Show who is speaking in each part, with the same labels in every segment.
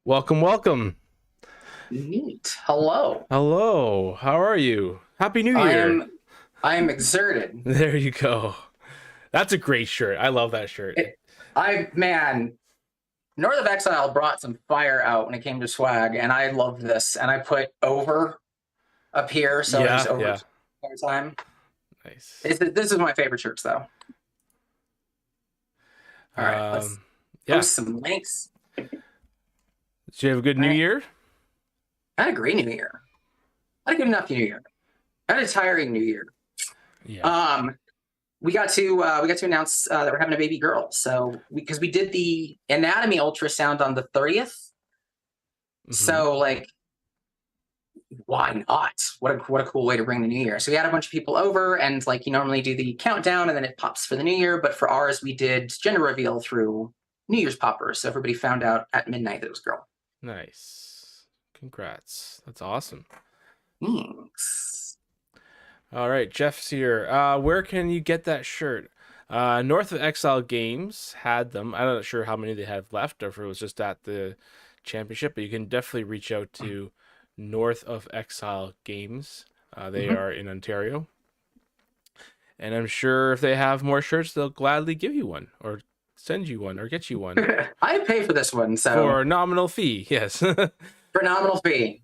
Speaker 1: Welcome, welcome.
Speaker 2: Neat. Hello.
Speaker 1: Hello. How are you? Happy New
Speaker 2: I
Speaker 1: Year.
Speaker 2: am I am exerted.
Speaker 1: There you go. That's a great shirt. I love that shirt.
Speaker 2: Man, North of Exile brought some fire out when it came to swag, and I love this. And I put over up here, so it is
Speaker 1: Yeah,
Speaker 2: over
Speaker 1: yeah.
Speaker 2: time.
Speaker 1: Nice.
Speaker 2: This is my favorite shirts, though. All right, let's
Speaker 1: Yeah.
Speaker 2: post some links.
Speaker 1: Did you have a good New
Speaker 2: All right.
Speaker 1: Year?
Speaker 2: I had a great New Year. I had a good enough New Year. I had a tiring New Year.
Speaker 1: Yeah.
Speaker 2: We got to announce that we're having a baby girl. So because we did the anatomy ultrasound on the 30th. So like, why not? What a cool way to bring the new year. So we had a bunch of people over, and like you normally do the countdown and then it pops for the new year. But for ours, we did gender reveal through New Year's poppers. So everybody found out at midnight that it was a girl.
Speaker 1: Nice. Congrats. That's awesome.
Speaker 2: Thanks.
Speaker 1: All right, Jeff's here. Where can you get that shirt? North of Exile Games had them. I'm not sure how many they have left, or if it was just at the championship, but you can definitely reach out to North of Exile Games. They are in Ontario. And I'm sure if they have more shirts, they'll gladly give you one, or send you one, or get you one.
Speaker 2: I pay for this one, so
Speaker 1: For a nominal fee, yes.
Speaker 2: for a nominal fee.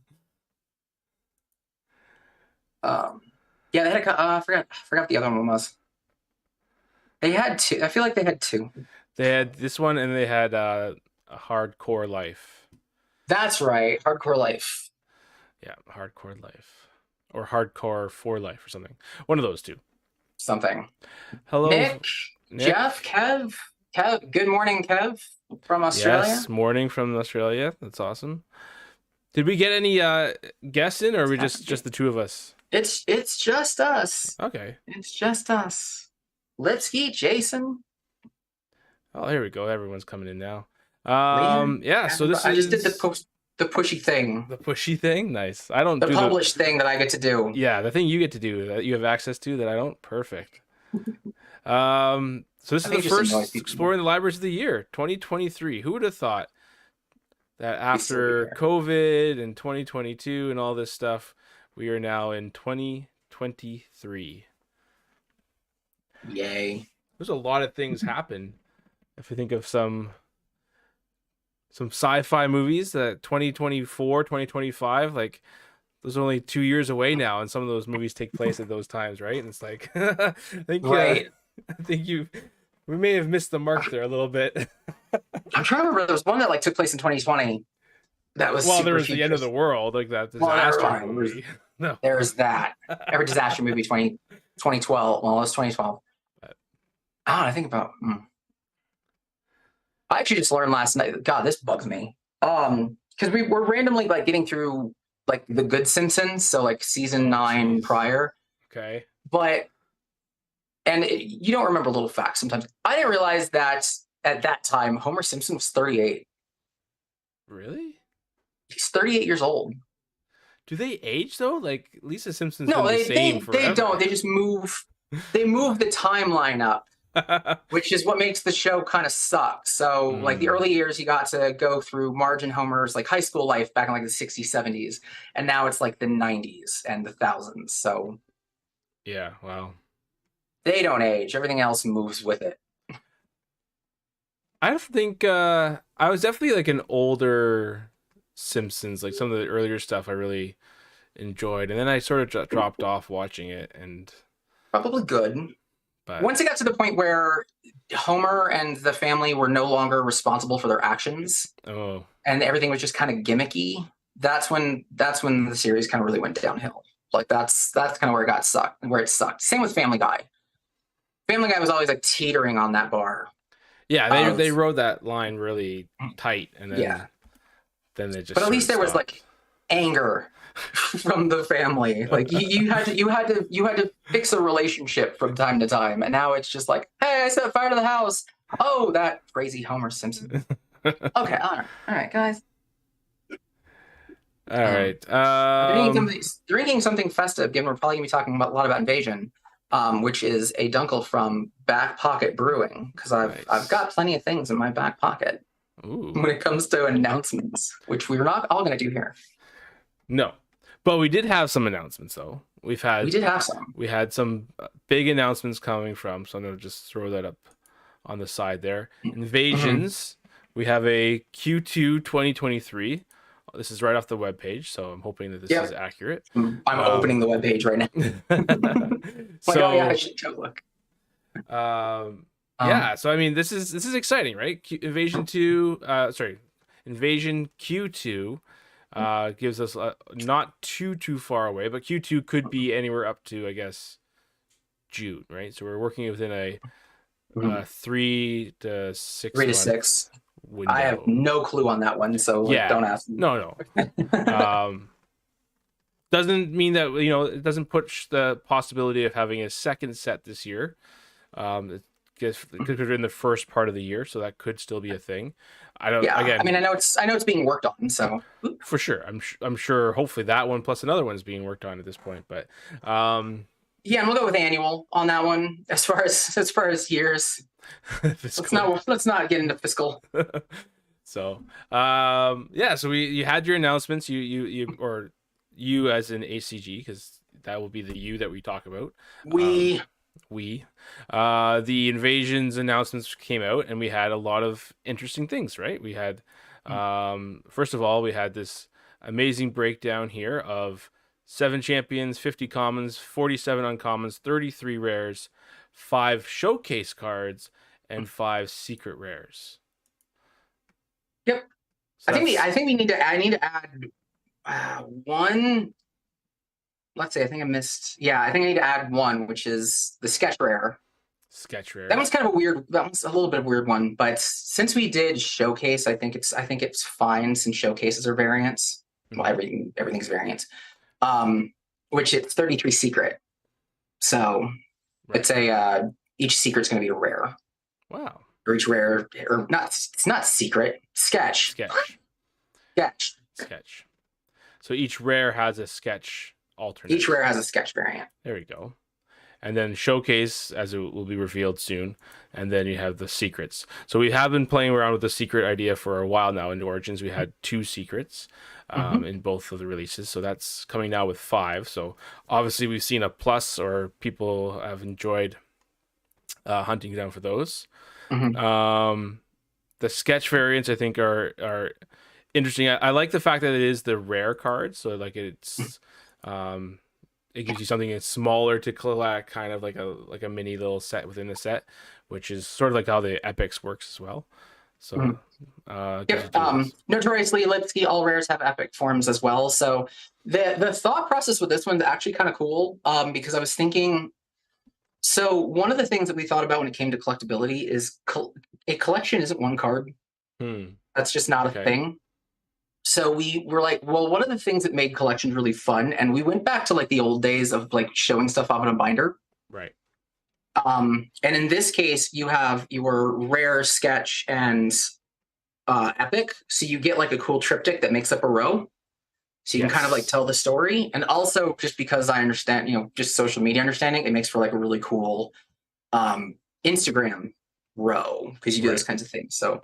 Speaker 2: Yeah, they had I forgot what the other one was. They had two. I feel like they had two.
Speaker 1: They had this one, and they had a Hardcore Life.
Speaker 2: That's right, Hardcore Life.
Speaker 1: Yeah, Hardcore Life, or Hardcore for Life, or something. One of those two.
Speaker 2: Something.
Speaker 1: Hello,
Speaker 2: Nick, Jeff, Kev. Good morning, Kev, from Australia.
Speaker 1: Yes, morning from Australia. That's awesome. Did we get any guests in, or are we just the two of us?
Speaker 2: It's just us.
Speaker 1: Okay.
Speaker 2: It's just us. Lipsky, Jason.
Speaker 1: Oh, here we go. Everyone's coming in now.
Speaker 2: Liam,
Speaker 1: yeah. So this
Speaker 2: I
Speaker 1: is
Speaker 2: just did the pushy thing.
Speaker 1: the pushy thing. Nice. I don't
Speaker 2: The
Speaker 1: do
Speaker 2: published thing that I get to do.
Speaker 1: Yeah, the thing you get to do that you have access to that I don't. Perfect. So this is the first Exploring the Libraries of the Year, 2023. Who would have thought that after COVID and 2022 and all this stuff, we are now in 2023.
Speaker 2: Yay.
Speaker 1: There's a lot of things happen. If you think of some sci-fi movies that 2024, 2025, like those are only 2 years away now, and some of those movies take place at those times, right? And it's like I think we may have missed the mark there a little bit.
Speaker 2: I'm trying to remember. There was one that like took place in 2020. That was
Speaker 1: there was the end of the world, like that disaster movie. No,
Speaker 2: there's that. Every disaster movie 2012. Well, it was 2012. I think about. I actually just learned last night. God, this bugs me. Because we were randomly like getting through like the good Simpsons, so like season 9 prior.
Speaker 1: Okay.
Speaker 2: You don't remember little facts sometimes. I didn't realize that at that time Homer Simpson was 38.
Speaker 1: Really?
Speaker 2: He's 38 years old.
Speaker 1: Do they age though? Like Lisa Simpson's
Speaker 2: no,
Speaker 1: been the same forever.
Speaker 2: They don't. They just move. They move the timeline up. Which is what makes the show kind of suck. So like the early years, you got to go through Marge and Homer's like high school life back in like the 60s, 70s. And now it's like the 90s and the thousands. So
Speaker 1: yeah, wow.
Speaker 2: They don't age. Everything else moves with it.
Speaker 1: I think I was definitely like an older Simpsons, like some of the earlier stuff I really enjoyed. And then I sort of dropped off watching it. And
Speaker 2: probably good.
Speaker 1: But
Speaker 2: once it got to the point where Homer and the family were no longer responsible for their actions, and everything was just kind of gimmicky, that's when the series kind of really went downhill. Like that's kind of where it sucked. Same with Family Guy. Family Guy was always like teetering on that bar.
Speaker 1: Yeah, they rode that line really tight, and then they just.
Speaker 2: But at least there was like anger from the family. Like you had to fix a relationship from time to time, and now it's just like, hey, I set fire to the house. Oh, that crazy Homer Simpson. Okay, all right, guys.
Speaker 1: All right.
Speaker 2: Drinking something festive. Given we're probably gonna be talking a lot about Invasion, which is a dunkel from Back Pocket Brewing, because I've got plenty of things in my back pocket.
Speaker 1: Ooh.
Speaker 2: when it comes to announcements, which we're not all going to do here.
Speaker 1: No, but we did have some announcements though.
Speaker 2: We did have some.
Speaker 1: We had some big announcements coming from. So I'm gonna just throw that up on the side there. Invasions. We have a Q2 2023. This is right off the webpage, so I'm hoping that this is accurate.
Speaker 2: I'm opening the webpage right now.
Speaker 1: So
Speaker 2: oh yeah, I should go look.
Speaker 1: Yeah, so I mean, this is exciting, right? Invasion Q2 gives us not too far away, but Q2 could be anywhere up to, I guess, June, right? So we're working within a 3 to 6
Speaker 2: 3 to 6
Speaker 1: window.
Speaker 2: I have no clue on that one, so don't ask me.
Speaker 1: No. Doesn't mean that, it doesn't push the possibility of having a second set this year. It could be in the first part of the year, so that could still be a thing. I don't. Yeah, again,
Speaker 2: I mean, I know it's being worked on, so
Speaker 1: for sure. I'm sure. Hopefully, that one plus another one is being worked on at this point. But
Speaker 2: yeah, and we'll go with annual on that one as far as years. let's not get into fiscal.
Speaker 1: So yeah, so you had your announcements. You as an ACG, because that will be the you that we talk about. The Invasions announcements came out, and we had a lot of interesting things, right? We had first of all, we had this amazing breakdown here of 7 champions, 50 commons, 47 uncommons, 33 rares, 5 showcase cards, and 5 secret rares.
Speaker 2: Yep. So I think we need to add one. Let's see, I think I missed. Yeah, I think I need to add one, which is the sketch rare.
Speaker 1: Sketch rare.
Speaker 2: That one's kind of a weird. That one's a little bit of a weird one, but since we did showcase, I think it's fine since showcases are variants. Well, everything's variants. Which it's 33 secret. So it's each secret's going to be a rare.
Speaker 1: Wow.
Speaker 2: Or each rare, or not. It's not secret. Sketch.
Speaker 1: So each rare has a sketch alternate.
Speaker 2: Each rare has a sketch variant.
Speaker 1: There we go. And then showcase, as it will be revealed soon. And then you have the secrets. So we have been playing around with the secret idea for a while now. In Origins, we had 2 secrets in both of the releases. So that's coming now with 5. So obviously we've seen a plus, or people have enjoyed hunting down for those. The sketch variants, I think, are interesting. I like the fact that it is the rare card. So like it's... it gives you something that's smaller to collect, kind of like a mini little set within a set, which is sort of like how the epics works as well. So
Speaker 2: notoriously Lipsky, all rares have epic forms as well. So the thought process with this one's actually kind of cool, because I was thinking, so one of the things that we thought about when it came to collectability is a collection isn't one card. That's just not a thing. So we were like, well, what are the things that made collections really fun? And we went back to like the old days of like showing stuff off in a binder.
Speaker 1: Right.
Speaker 2: And in this case, you have your rare, sketch, and epic. So you get like a cool triptych that makes up a row. So you can kind of like tell the story. And also, just because I understand, just social media understanding, it makes for like a really cool Instagram row, because you do those kinds of things. So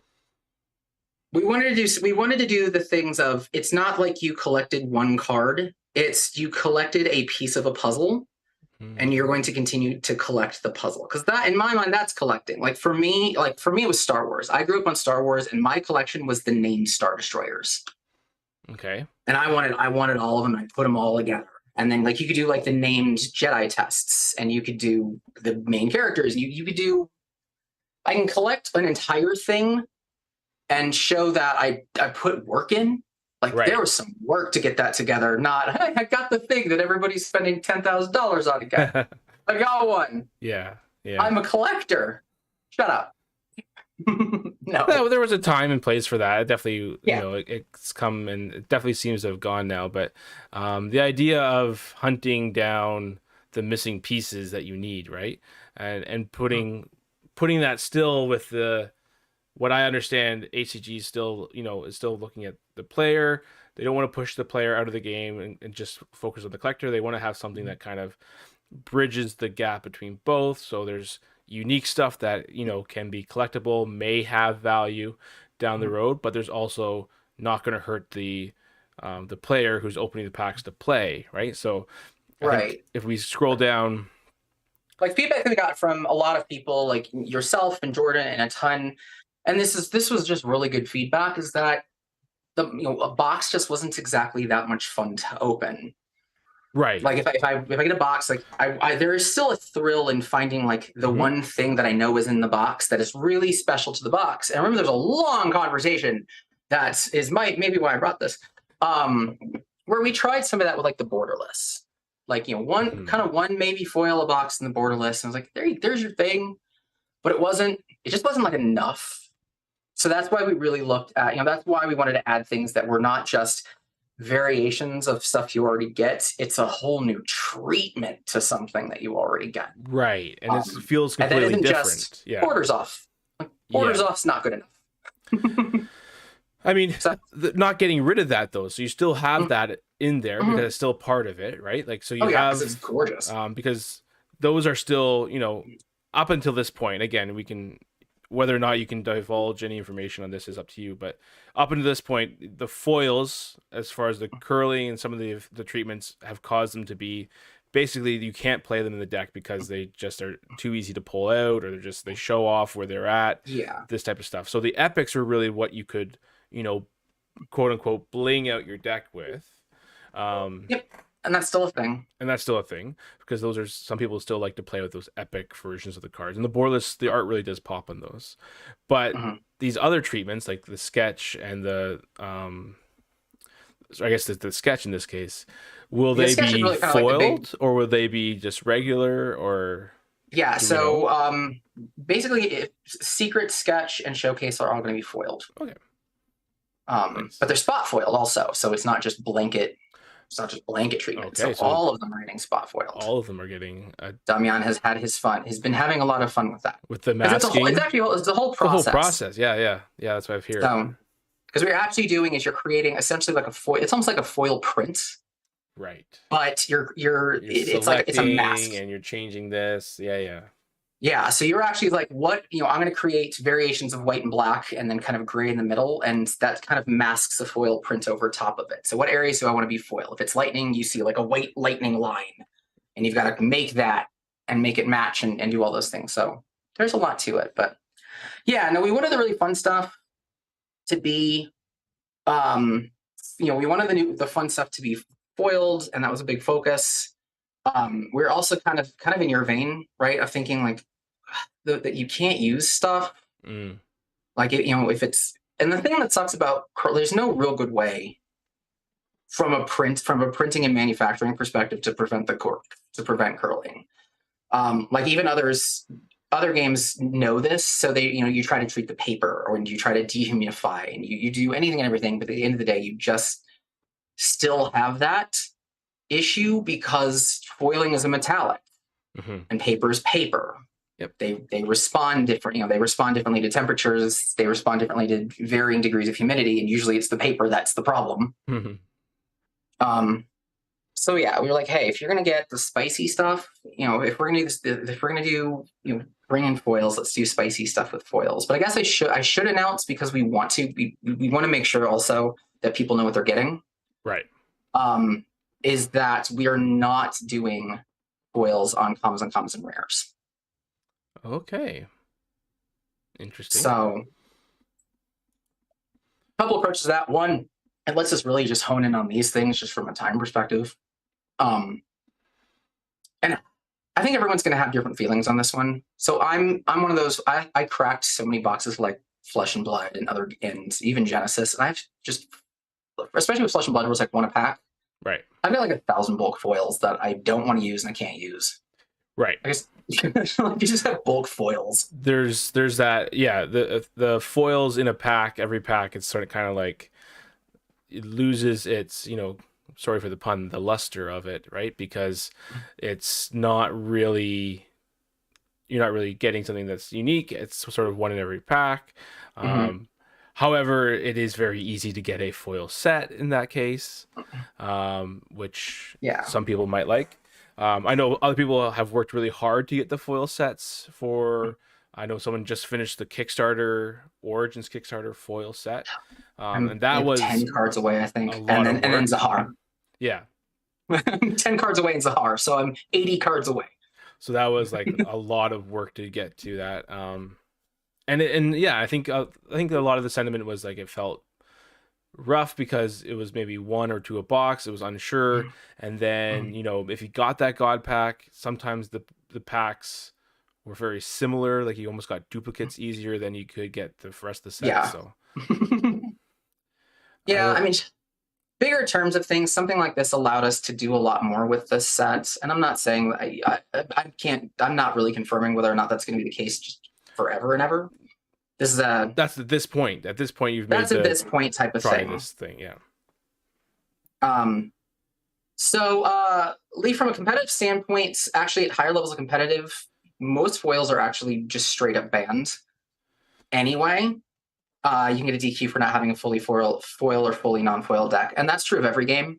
Speaker 2: we wanted to do the things of, it's not like you collected one card, it's you collected a piece of a puzzle and you're going to continue to collect the puzzle. Because that, in my mind, that's collecting. Like for me, it was Star Wars. I grew up on Star Wars, and my collection was the named Star Destroyers. Okay. And I wanted all of them, and I put them all together. And then like you could do like the named Jedi tests, and you could do the main characters. You could do, I can collect an entire thing and show that I put work in. Like there was some work to get that together. Not, hey, I got the thing that everybody's spending $10,000 on again. I got one.
Speaker 1: Yeah.
Speaker 2: I'm a collector. Shut up.
Speaker 1: No, there was a time and place for that. It definitely, it's come, and it definitely seems to have gone now. But the idea of hunting down the missing pieces that you need, right, and putting that still with the, what I understand, ACG is still looking at the player. They don't want to push the player out of the game and just focus on the collector. They want to have something that kind of bridges the gap between both. So there's unique stuff that can be collectible, may have value, down the road, but there's also not going to hurt the player who's opening the packs to play, right? So I think if we scroll down,
Speaker 2: like feedback that we got from a lot of people, like yourself and Jordan and a ton, and this was just really good feedback, is that a box just wasn't exactly that much fun to open.
Speaker 1: Right.
Speaker 2: Like if I get a box, like I there is still a thrill in finding like the one thing that I know is in the box that is really special to the box. And I remember there's a long conversation that is maybe why I brought this, where we tried some of that with like the borderless, like one maybe foil a box in the borderless, and I was like, there's your thing, but it just wasn't like enough. So that's why we really looked at, that's why we wanted to add things that were not just variations of stuff you already get. It's a whole new treatment to something that you already get.
Speaker 1: Right. And it feels completely different.
Speaker 2: Just borders off. Borders off's not good enough.
Speaker 1: I mean, not getting rid of that though. So you still have that in there because it's still part of it, right? Like, so you have,
Speaker 2: it's gorgeous.
Speaker 1: Because those are still, up until this point, again, we can, whether or not you can divulge any information on this is up to you, but up until this point, the foils, as far as the curling and some of the treatments, have caused them to be basically, you can't play them in the deck because they just are too easy to pull out, or they show off where they're at.
Speaker 2: Yeah.
Speaker 1: This type of stuff. So the epics are really what you could, quote unquote, bling out your deck with.
Speaker 2: Yep. And that's still a thing.
Speaker 1: Because those are, some people still like to play with those epic versions of the cards. And the borderless, the art really does pop on those. But these other treatments, like the sketch and the, so I guess the sketch in this case, will they be really foiled, or will they be just regular, or?
Speaker 2: Yeah, so basically, secret, sketch, and showcase are all going to be foiled.
Speaker 1: Okay.
Speaker 2: Nice. But they're spot foiled also, so it's not just blanket. It's not just blanket treatment. Okay, so all of them are getting spot foiled.
Speaker 1: All of them are getting.
Speaker 2: Damian has had his fun. He's been having a lot of fun with that.
Speaker 1: With the masking.
Speaker 2: It's the whole process.
Speaker 1: The whole process. Yeah. That's what I've heard.
Speaker 2: Because what you're actually doing is you're creating essentially like a foil. It's almost like a foil print.
Speaker 1: Right.
Speaker 2: But it's like it's a mask,
Speaker 1: and you're changing this. Yeah.
Speaker 2: Yeah, so you're actually like, I'm going to create variations of white and black and then kind of gray in the middle, and that kind of masks a foil print over top of it. So what areas do I want to be foil? If it's lightning, you see like a white lightning line, and you've got to make that and make it match and do all those things. So there's a lot to it. But yeah, no, we wanted the really fun stuff to be, we wanted the fun stuff to be foiled, and that was a big focus. We're also kind of in your vein, right, of thinking like that you can't use stuff like it, if it's, and the thing that sucks about there's no real good way from a printing and manufacturing perspective to prevent curling. Like even other games know this, so they you try to treat the paper, or you try to dehumidify, and you do anything and everything, but at the end of the day you just still have that issue because foiling is a metallic and paper is paper.
Speaker 1: Yep.
Speaker 2: They respond different, they respond differently to temperatures, they respond differently to varying degrees of humidity, and usually it's the paper that's the problem. So yeah, we were like, hey, if you're gonna get the spicy stuff, if we're gonna do this, if we're gonna do bring in foils, let's do spicy stuff with foils. But I guess I should announce, because we want to make sure also that people know what they're getting.
Speaker 1: Right.
Speaker 2: Is that we are not doing foils on commons, uncommons, and rares.
Speaker 1: Okay. Interesting.
Speaker 2: So, a couple approaches to that. One, it lets us really just hone in on these things just from a time perspective. And I think everyone's going to have different feelings on this one. So I'm one of those. I cracked so many boxes like Flesh and Blood and even Genesis, and I've just, especially with Flesh and Blood, it was like one a pack.
Speaker 1: Right.
Speaker 2: I've got like 1,000 bulk foils that I don't want to use and I can't use.
Speaker 1: Right.
Speaker 2: I guess you just have bulk foils.
Speaker 1: There's that. Yeah. The foils in a pack, every pack, it's sort of kind of like it loses its, sorry for the pun, the luster of it, right? Because it's not really, you're not really getting something that's unique. It's sort of one in every pack. However, it is very easy to get a foil set in that case, which some people might like. I know other people have worked really hard to get the foil sets for I know someone just finished the Kickstarter Origins Kickstarter foil set, and
Speaker 2: I'm
Speaker 1: that
Speaker 2: like
Speaker 1: was
Speaker 2: 10 cards away, I
Speaker 1: a
Speaker 2: think,
Speaker 1: lot of
Speaker 2: and then
Speaker 1: work.
Speaker 2: Zahar.
Speaker 1: Yeah.
Speaker 2: 10 cards away in Zahar, so I'm 80 cards away.
Speaker 1: So that was like a lot of work to get to that. And yeah, I think a lot of the sentiment was like it felt rough because it was maybe one or two a box. It was unsure, and then if you got that god pack, sometimes the packs were very similar. Like you almost got duplicates easier than you could get the rest of the set.
Speaker 2: Yeah.
Speaker 1: So
Speaker 2: yeah, I mean, bigger terms of things, something like this allowed us to do a lot more with this set. And I'm not saying I'm not really confirming whether or not that's going to be the case just forever and ever. This is
Speaker 1: that's at this point. At this point, you've made
Speaker 2: that's at this point type of
Speaker 1: try
Speaker 2: thing.
Speaker 1: this thing, yeah.
Speaker 2: So Lee, from a competitive standpoint, actually at higher levels of competitive, most foils are actually just straight up banned. Anyway, you can get a DQ for not having a fully foil or fully non-foil deck, and that's true of every game.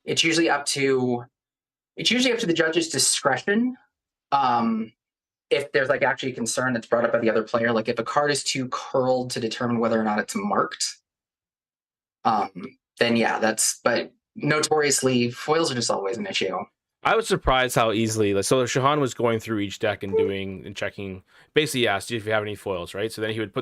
Speaker 2: It's usually up to the judge's discretion. If there's like actually a concern that's brought up by the other player, like if a card is too curled to determine whether or not it's marked, then yeah, but notoriously foils are just always an issue.
Speaker 1: I was surprised how easily, so Shahan was going through each deck and checking, basically asked you if you have any foils, right? So then he would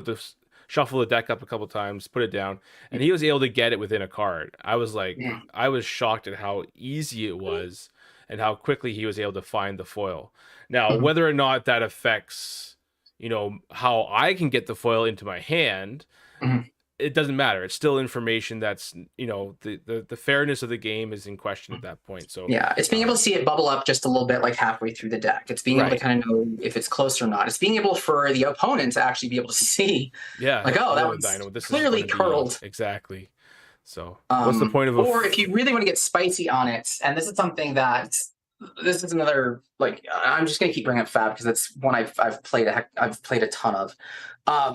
Speaker 1: shuffle the deck up a couple times, put it down, and he was able to get it within a card. I was like, I was shocked at how easy it was and how quickly he was able to find the foil. Now, whether or not that affects, how I can get the foil into my hand, it doesn't matter. It's still information that's, the fairness of the game is in question at that point. So
Speaker 2: yeah, it's being able to see it bubble up just a little bit, like halfway through the deck. It's being able to kind of know if it's close or not. It's being able for the opponent to actually be able to see, like, oh, that was clearly curled.
Speaker 1: Exactly. So what's the point of
Speaker 2: or if you really want to get spicy on it, and this is something that this is another, like, I'm just gonna keep bringing up Fab because that's one I've played a ton of.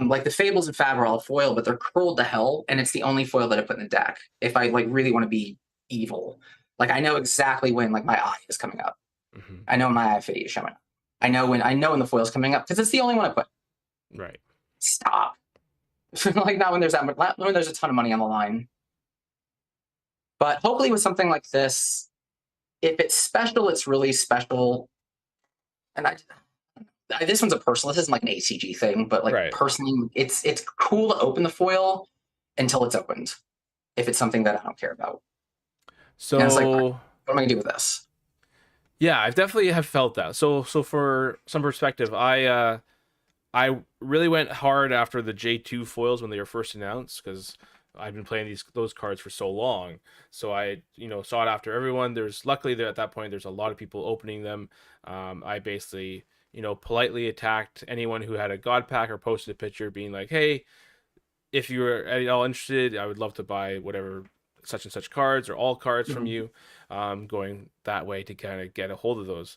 Speaker 2: Like the Fables and Fab are all foil, but they're curled to hell, and it's the only foil that I put in the deck. If I like really want to be evil, like I know exactly when like my eye is coming up. I know my eye fiddy is showing up. I know when the foil is coming up because it's the only one I put.
Speaker 1: Right.
Speaker 2: Stop. Like not when there's a ton of money on the line. But hopefully with something like this, if it's special, it's really special. And this one's a personal. This isn't like an ACG thing, but like personally, it's cool to open the foil until it's opened. If it's something that I don't care about.
Speaker 1: So
Speaker 2: and it's like, what am I gonna do with this?
Speaker 1: Yeah, I definitely have felt that. So for some perspective, I really went hard after the J2 foils when they were first announced because I've been playing those cards for so long. So I sought after everyone. Luckily there at that point there's a lot of people opening them. I basically politely attacked anyone who had a god pack or posted a picture being like, hey, if you're at all interested, I would love to buy whatever such and such cards or all cards from you, going that way to kind of get a hold of those.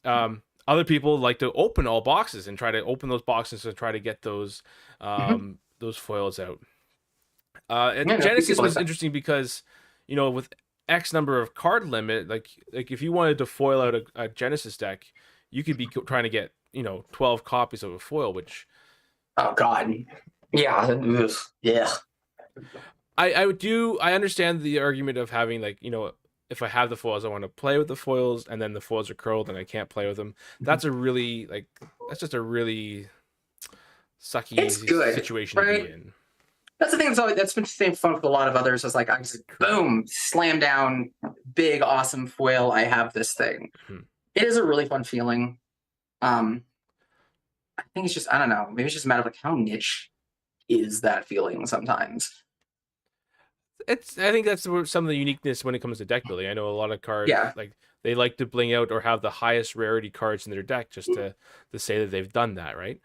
Speaker 1: Other people like to open all boxes and try to open those boxes and try to get those foils out. And Genesis was interesting because, with X number of card limit, like if you wanted to foil out a Genesis deck, you could be trying to get 12 copies of a foil, which,
Speaker 2: oh god, yeah.
Speaker 1: I understand the argument of having like if I have the foils, I want to play with the foils, and then the foils are curled and I can't play with them. That's just a really sucky situation to be in.
Speaker 2: That's the thing that's been the same fun with a lot of others. Is like I just boom, slam down, big awesome foil. I have this thing. It is a really fun feeling. I think it's just, I don't know, maybe it's just a matter of like how niche is that feeling sometimes.
Speaker 1: I think that's some of the uniqueness when it comes to deck building. I know a lot of cards like they like to bling out or have the highest rarity cards in their deck just to say that they've done that, right?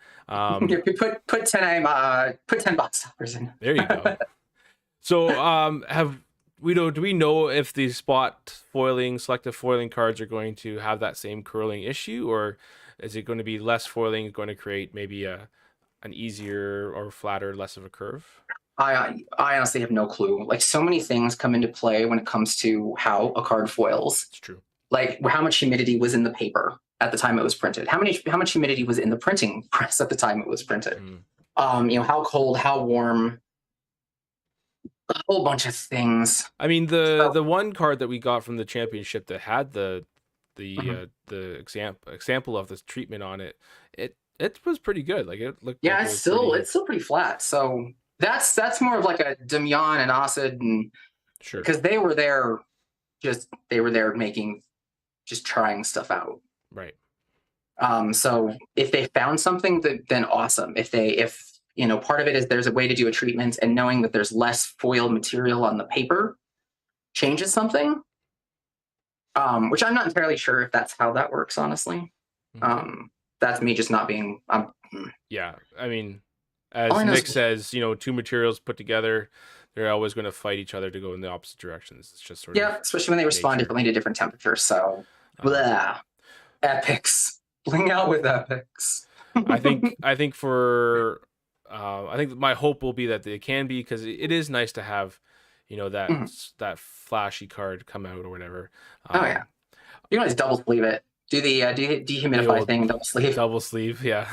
Speaker 2: Put 10 box toppers in.
Speaker 1: There you go. So do we know if the selective foiling cards are going to have that same curling issue, or is it going to be less foiling going to create maybe an easier or flatter, less of a curve?
Speaker 2: I honestly have no clue. Like so many things come into play when it comes to how a card foils.
Speaker 1: It's true.
Speaker 2: Like how much humidity was in the paper at the time it was printed? How much humidity was in the printing press at the time it was printed? How cold, how warm, a whole bunch of things.
Speaker 1: I mean, the one card that we got from the championship that had the example of this treatment on it, it was pretty good. Like it looked.
Speaker 2: Yeah,
Speaker 1: like
Speaker 2: it's still pretty flat. So that's more of like a Damian and Acid, and
Speaker 1: sure,
Speaker 2: because they were there making, just trying stuff out.
Speaker 1: Right.
Speaker 2: So if they found something, then awesome. If part of it is there's a way to do a treatment, and knowing that there's less foiled material on the paper changes something. Which I'm not entirely sure if that's how that works, honestly. That's me just not being.
Speaker 1: Yeah, I mean, as Nick says, two materials put together, they're always going to fight each other to go in the opposite directions. It's just sort of
Speaker 2: especially when they respond differently to different temperatures. So, epics, bling out with epics.
Speaker 1: I think my hope will be that they can be, because it is nice to have, that flashy card come out or whatever.
Speaker 2: Oh yeah, you can always double sleeve it. Do the dehumidify thing,
Speaker 1: double sleeve. Yeah.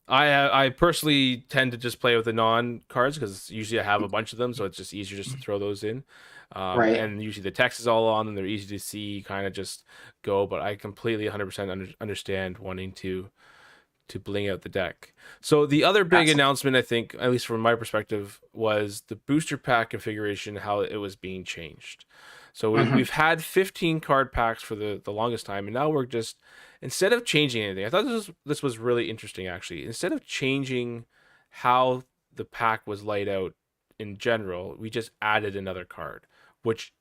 Speaker 1: I personally tend to just play with the non cards, because usually I have a bunch of them, so it's just easier just to throw those in.
Speaker 2: Right.
Speaker 1: And usually the text is all on them, they're easy to see, kind of just go. But I completely 100% understand wanting to bling out the deck. So the other big announcement, I think, at least from my perspective, was the booster pack configuration, how it was being changed. So we've had 15 card packs for the longest time, and now we're just, instead of changing anything, I thought this was really interesting, actually. Instead of changing how the pack was laid out in general, we just added another card, which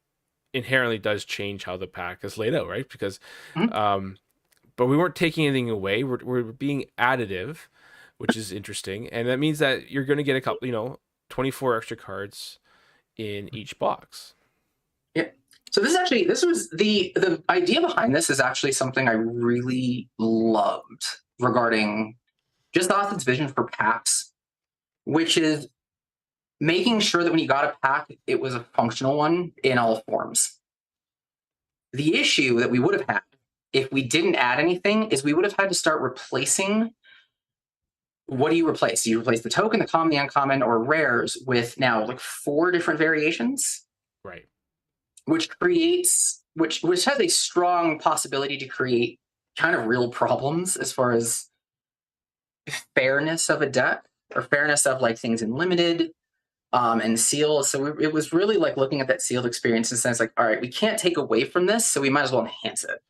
Speaker 1: inherently does change how the pack is laid out, right? Because but we weren't taking anything away. We're being additive, which is interesting. And that means that you're going to get a couple, 24 extra cards in each box.
Speaker 2: Yeah. So this was the idea behind this is actually something I really loved regarding just Austin's vision for packs, which is making sure that when you got a pack, it was a functional one in all forms. The issue that we would have had if we didn't add anything is we would have had to start replacing. What do you replace? You replace the token, the common, the uncommon, or rares with now like 4 different variations.
Speaker 1: Right.
Speaker 2: Which has a strong possibility to create kind of real problems as far as fairness of a deck, or fairness of like things in limited and sealed. So it was really like looking at that sealed experience and saying, like, all right, we can't take away from this, so we might as well enhance it.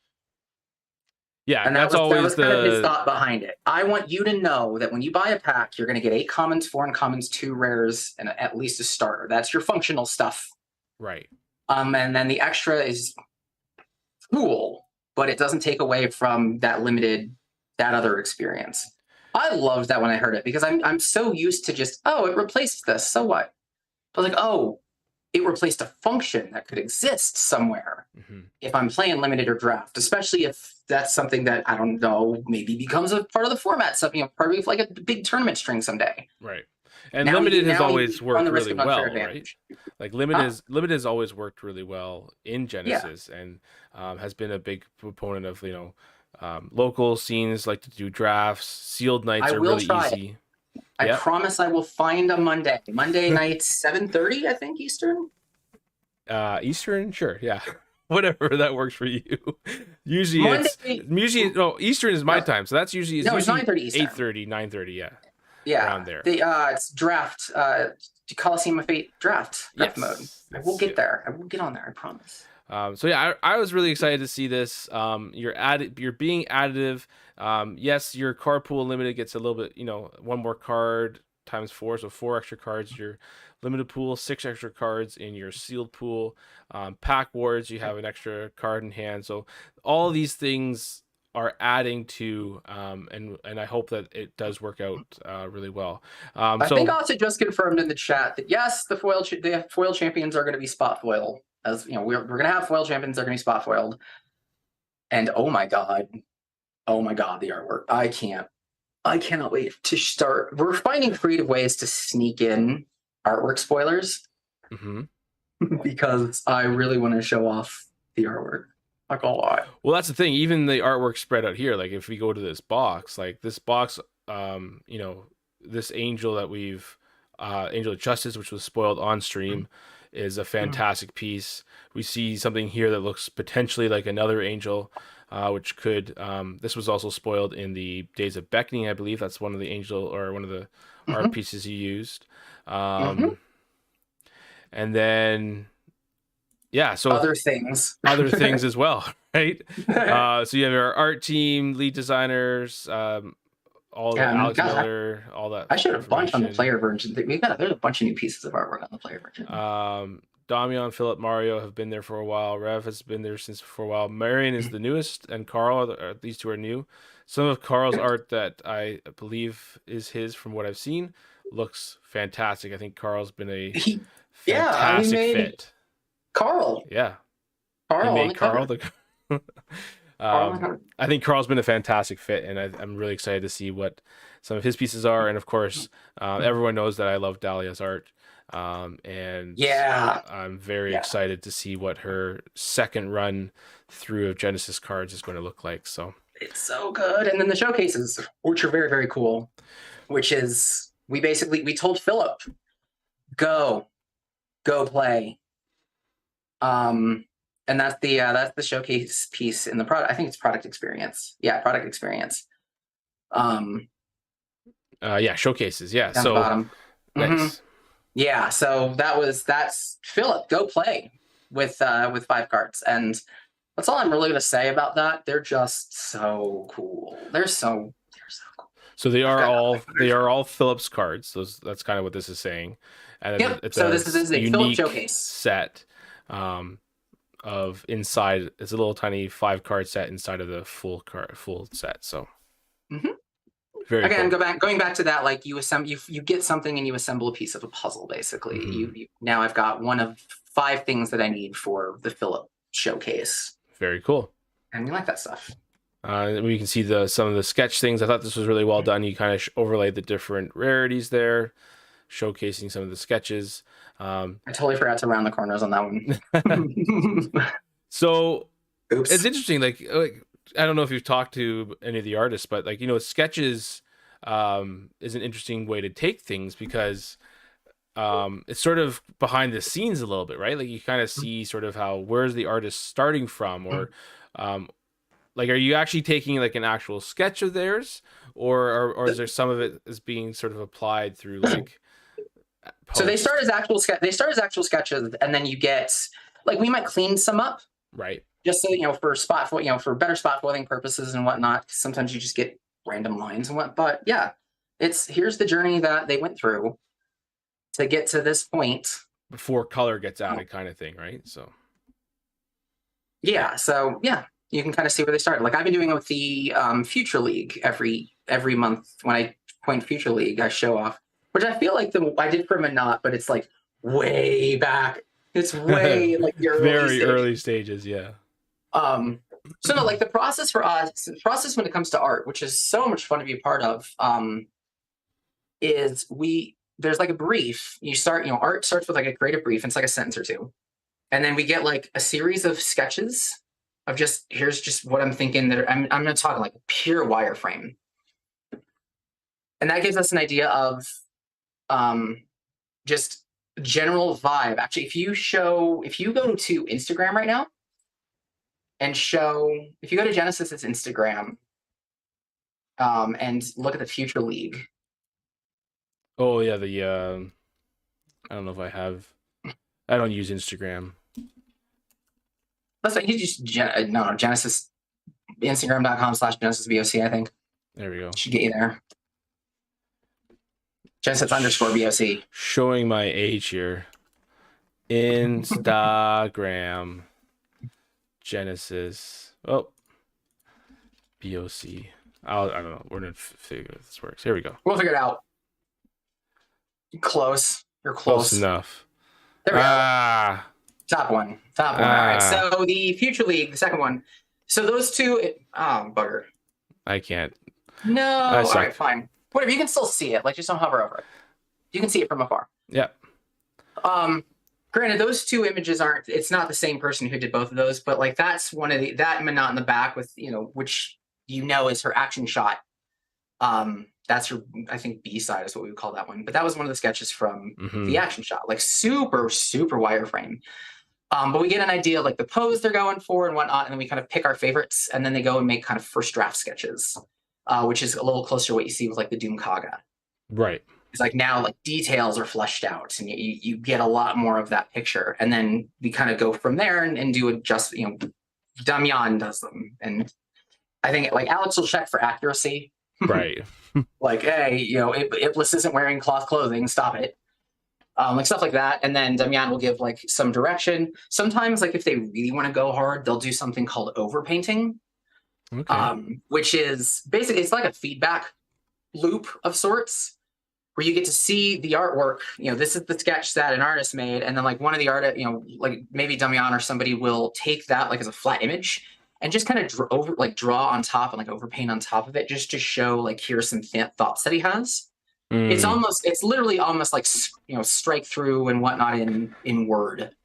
Speaker 1: Yeah,
Speaker 2: and that was kind of his thought behind it. I want you to know that when you buy a pack, you're going to get 8 commons, 4 uncommons, 2 rares, and at least a starter. That's your functional stuff.
Speaker 1: Right.
Speaker 2: And then the extra is cool, but it doesn't take away from that other experience. I loved that when I heard it, because I'm so used to just, it replaced this, so what? I was like, it replaced a function that could exist somewhere if I'm playing limited or draft, especially if that's something that, I don't know, maybe becomes a part of the format, something, part of like a big tournament string someday.
Speaker 1: Right. And now limited has always worked really well, right? Like limited has always worked really well in Genesis, and has been a big proponent of, local scenes like to do drafts. Sealed nights are really easy.
Speaker 2: I promise I will find a Monday night, 7:30, I think, Eastern.
Speaker 1: Eastern, sure, yeah. Whatever that works for you. Usually Eastern is my time, so that's usually it's
Speaker 2: 9:30 Eastern.
Speaker 1: 8:30, 9:30, yeah.
Speaker 2: Yeah,
Speaker 1: around there.
Speaker 2: It's draft, Coliseum of Fate draft mode. I will get there. I will get on there. I promise.
Speaker 1: So yeah, I was really excited to see this. You're being additive. Yes, your card pool limited gets a little bit, 1 more card times 4, so 4 extra cards. Your limited pool, 6 extra cards in your sealed pool. Pack wars, you have an extra card in hand. So all of these things are adding to, and I hope that it does work out really well.
Speaker 2: I think also just confirmed in the chat that yes, the foil champions are going to be spot foil. As you know, we're going to have foil champions that are going to be spot foiled. And oh my god, the artwork! I cannot wait to start. We're finding creative ways to sneak in artwork spoilers because I really want to show off the artwork. Not gonna lie.
Speaker 1: Well, that's the thing. Even the artwork spread out here, like if we go to this box, you know, this angel that we've, Angel of Justice, which was spoiled on stream, is a fantastic piece. We see something here that looks potentially like another angel, which could. This was also spoiled in the Days of Beckoning, I believe. That's one of the angel or one of the art pieces you used. And then, yeah, so
Speaker 2: other things
Speaker 1: as well, right? So you have our art team, lead designers, all the Alex Miller, all that.
Speaker 2: I should have a bunch on the player version. There's a bunch of new pieces of artwork on the player version.
Speaker 1: Damian, Philip, Mario have been there for a while. Rev has been there for a while. Marion is the newest, and Carl. These two are new. Some of Carl's art that I believe is his, from what I've seen, looks fantastic. I think Carl's been a fantastic fit.
Speaker 2: Carl.
Speaker 1: Yeah.
Speaker 2: Carl.
Speaker 1: He made Carl I think Carl's been a fantastic fit, and I'm really excited to see what some of his pieces are. And of course, everyone knows that I love Dahlia's art. And I'm very excited to see what her second run through of Genesis cards is going to look like. So
Speaker 2: it's so good. And then the showcases, which are very, very cool, which is we told Philip, go play. And that's the showcase piece in the product. I think it's product experience. Yeah, product experience.
Speaker 1: Showcases. Yeah.
Speaker 2: Down
Speaker 1: so
Speaker 2: the bottom.
Speaker 1: Nice.
Speaker 2: Yeah, so that's Philip. Go play with 5 cards, and that's all I'm really gonna say about that. They're just so cool. They're so cool.
Speaker 1: So they are all Philip's cards. That's kind of what this is saying. And it's
Speaker 2: this is a
Speaker 1: unique
Speaker 2: Philip showcase
Speaker 1: set. Of inside, it's a little tiny 5-card set inside of the full set. So very
Speaker 2: again,
Speaker 1: cool.
Speaker 2: going back to that, like you get something and you assemble a piece of a puzzle. Basically, you now I've got one of 5 things that I need for the Philip showcase.
Speaker 1: Very cool.
Speaker 2: And we like that stuff.
Speaker 1: We can see some of the sketch things. I thought this was really well done. You kind of overlaid the different rarities there, showcasing some of the sketches.
Speaker 2: I totally forgot to round the corners on that one.
Speaker 1: So
Speaker 2: Oops.
Speaker 1: It's interesting. Like I don't know if you've talked to any of the artists, but sketches is an interesting way to take things because it's sort of behind the scenes a little bit, right? Like you kind of see sort of where's the artist starting from, or like are you actually taking like an actual sketch of theirs, or is there some of it is being sort of applied through like post?
Speaker 2: So they start as actual sketches, and then you get like we might clean some up,
Speaker 1: right?
Speaker 2: Just so for better spot foiling purposes and whatnot. Sometimes you just get random lines and what. But yeah, here's the journey that they went through to get to this point
Speaker 1: before color gets added, kind of thing, right? So
Speaker 2: yeah, you can kind of see where they started. Like I've been doing it with the Future League every month. When I point Future League, I show off, which I feel like I did for Minot, but it's like way back. It's way like the
Speaker 1: early stages, yeah.
Speaker 2: So no, like the process for us, when it comes to art, which is so much fun to be a part of, is there's like a brief. Art starts with like a creative brief, and it's like a sentence or two. And then we get like a series of sketches of here's just what I'm thinking that I'm gonna talk like pure wireframe. And that gives us an idea of just general vibe. Actually, if you go to Instagram right now and if you go to Genesis's Instagram and look at the Future League.
Speaker 1: Oh yeah, I don't know if I don't use Instagram.
Speaker 2: That's right. You just Genesis, Instagram.com/GenesisBOC, I think.
Speaker 1: There we go.
Speaker 2: Should get you there. Genesis_BOC.
Speaker 1: Showing my age here. Instagram. Genesis. Oh. BOC. I don't know. We're going to figure if this works. Here we go.
Speaker 2: We'll figure it out. Close. You're close.
Speaker 1: Enough.
Speaker 2: There we go. Top one. All right. So the Future League, the second one. So those two. Bugger.
Speaker 1: I can't.
Speaker 2: No. All right, fine. Whatever. You can still see it. Like, just don't hover over it. You can see it from afar.
Speaker 1: Yeah.
Speaker 2: Granted, those two images aren't. It's not the same person who did both of those, but like that's one of the that Minot in the back with which is her action shot. That's her, I think, B side is what we would call that one. But that was one of the sketches from the action shot, like super wireframe. But we get an idea of like the pose they're going for and whatnot, and then we kind of pick our favorites, and then they go and make kind of first draft sketches, which is a little closer to what you see with like the Doom Kaga.
Speaker 1: Right.
Speaker 2: It's like now like details are fleshed out, and you get a lot more of that picture, and then we kind of go from there and do adjust. Damian does them, and I think like Alex will check for accuracy.
Speaker 1: Right.
Speaker 2: Like, hey, Iblis isn't wearing cloth clothing. Stop it. Like stuff like that. And then Damian will give like some direction. Sometimes, like if they really want to go hard, they'll do something called overpainting, which is basically it's like a feedback loop of sorts, where you get to see the artwork. This is the sketch that an artist made, and then like one of the artists, like maybe Damian or somebody will take that like as a flat image and just kind of draw on top and like overpaint on top of it, just to show like here's some thoughts that he has. It's literally almost like strike through and whatnot in Word.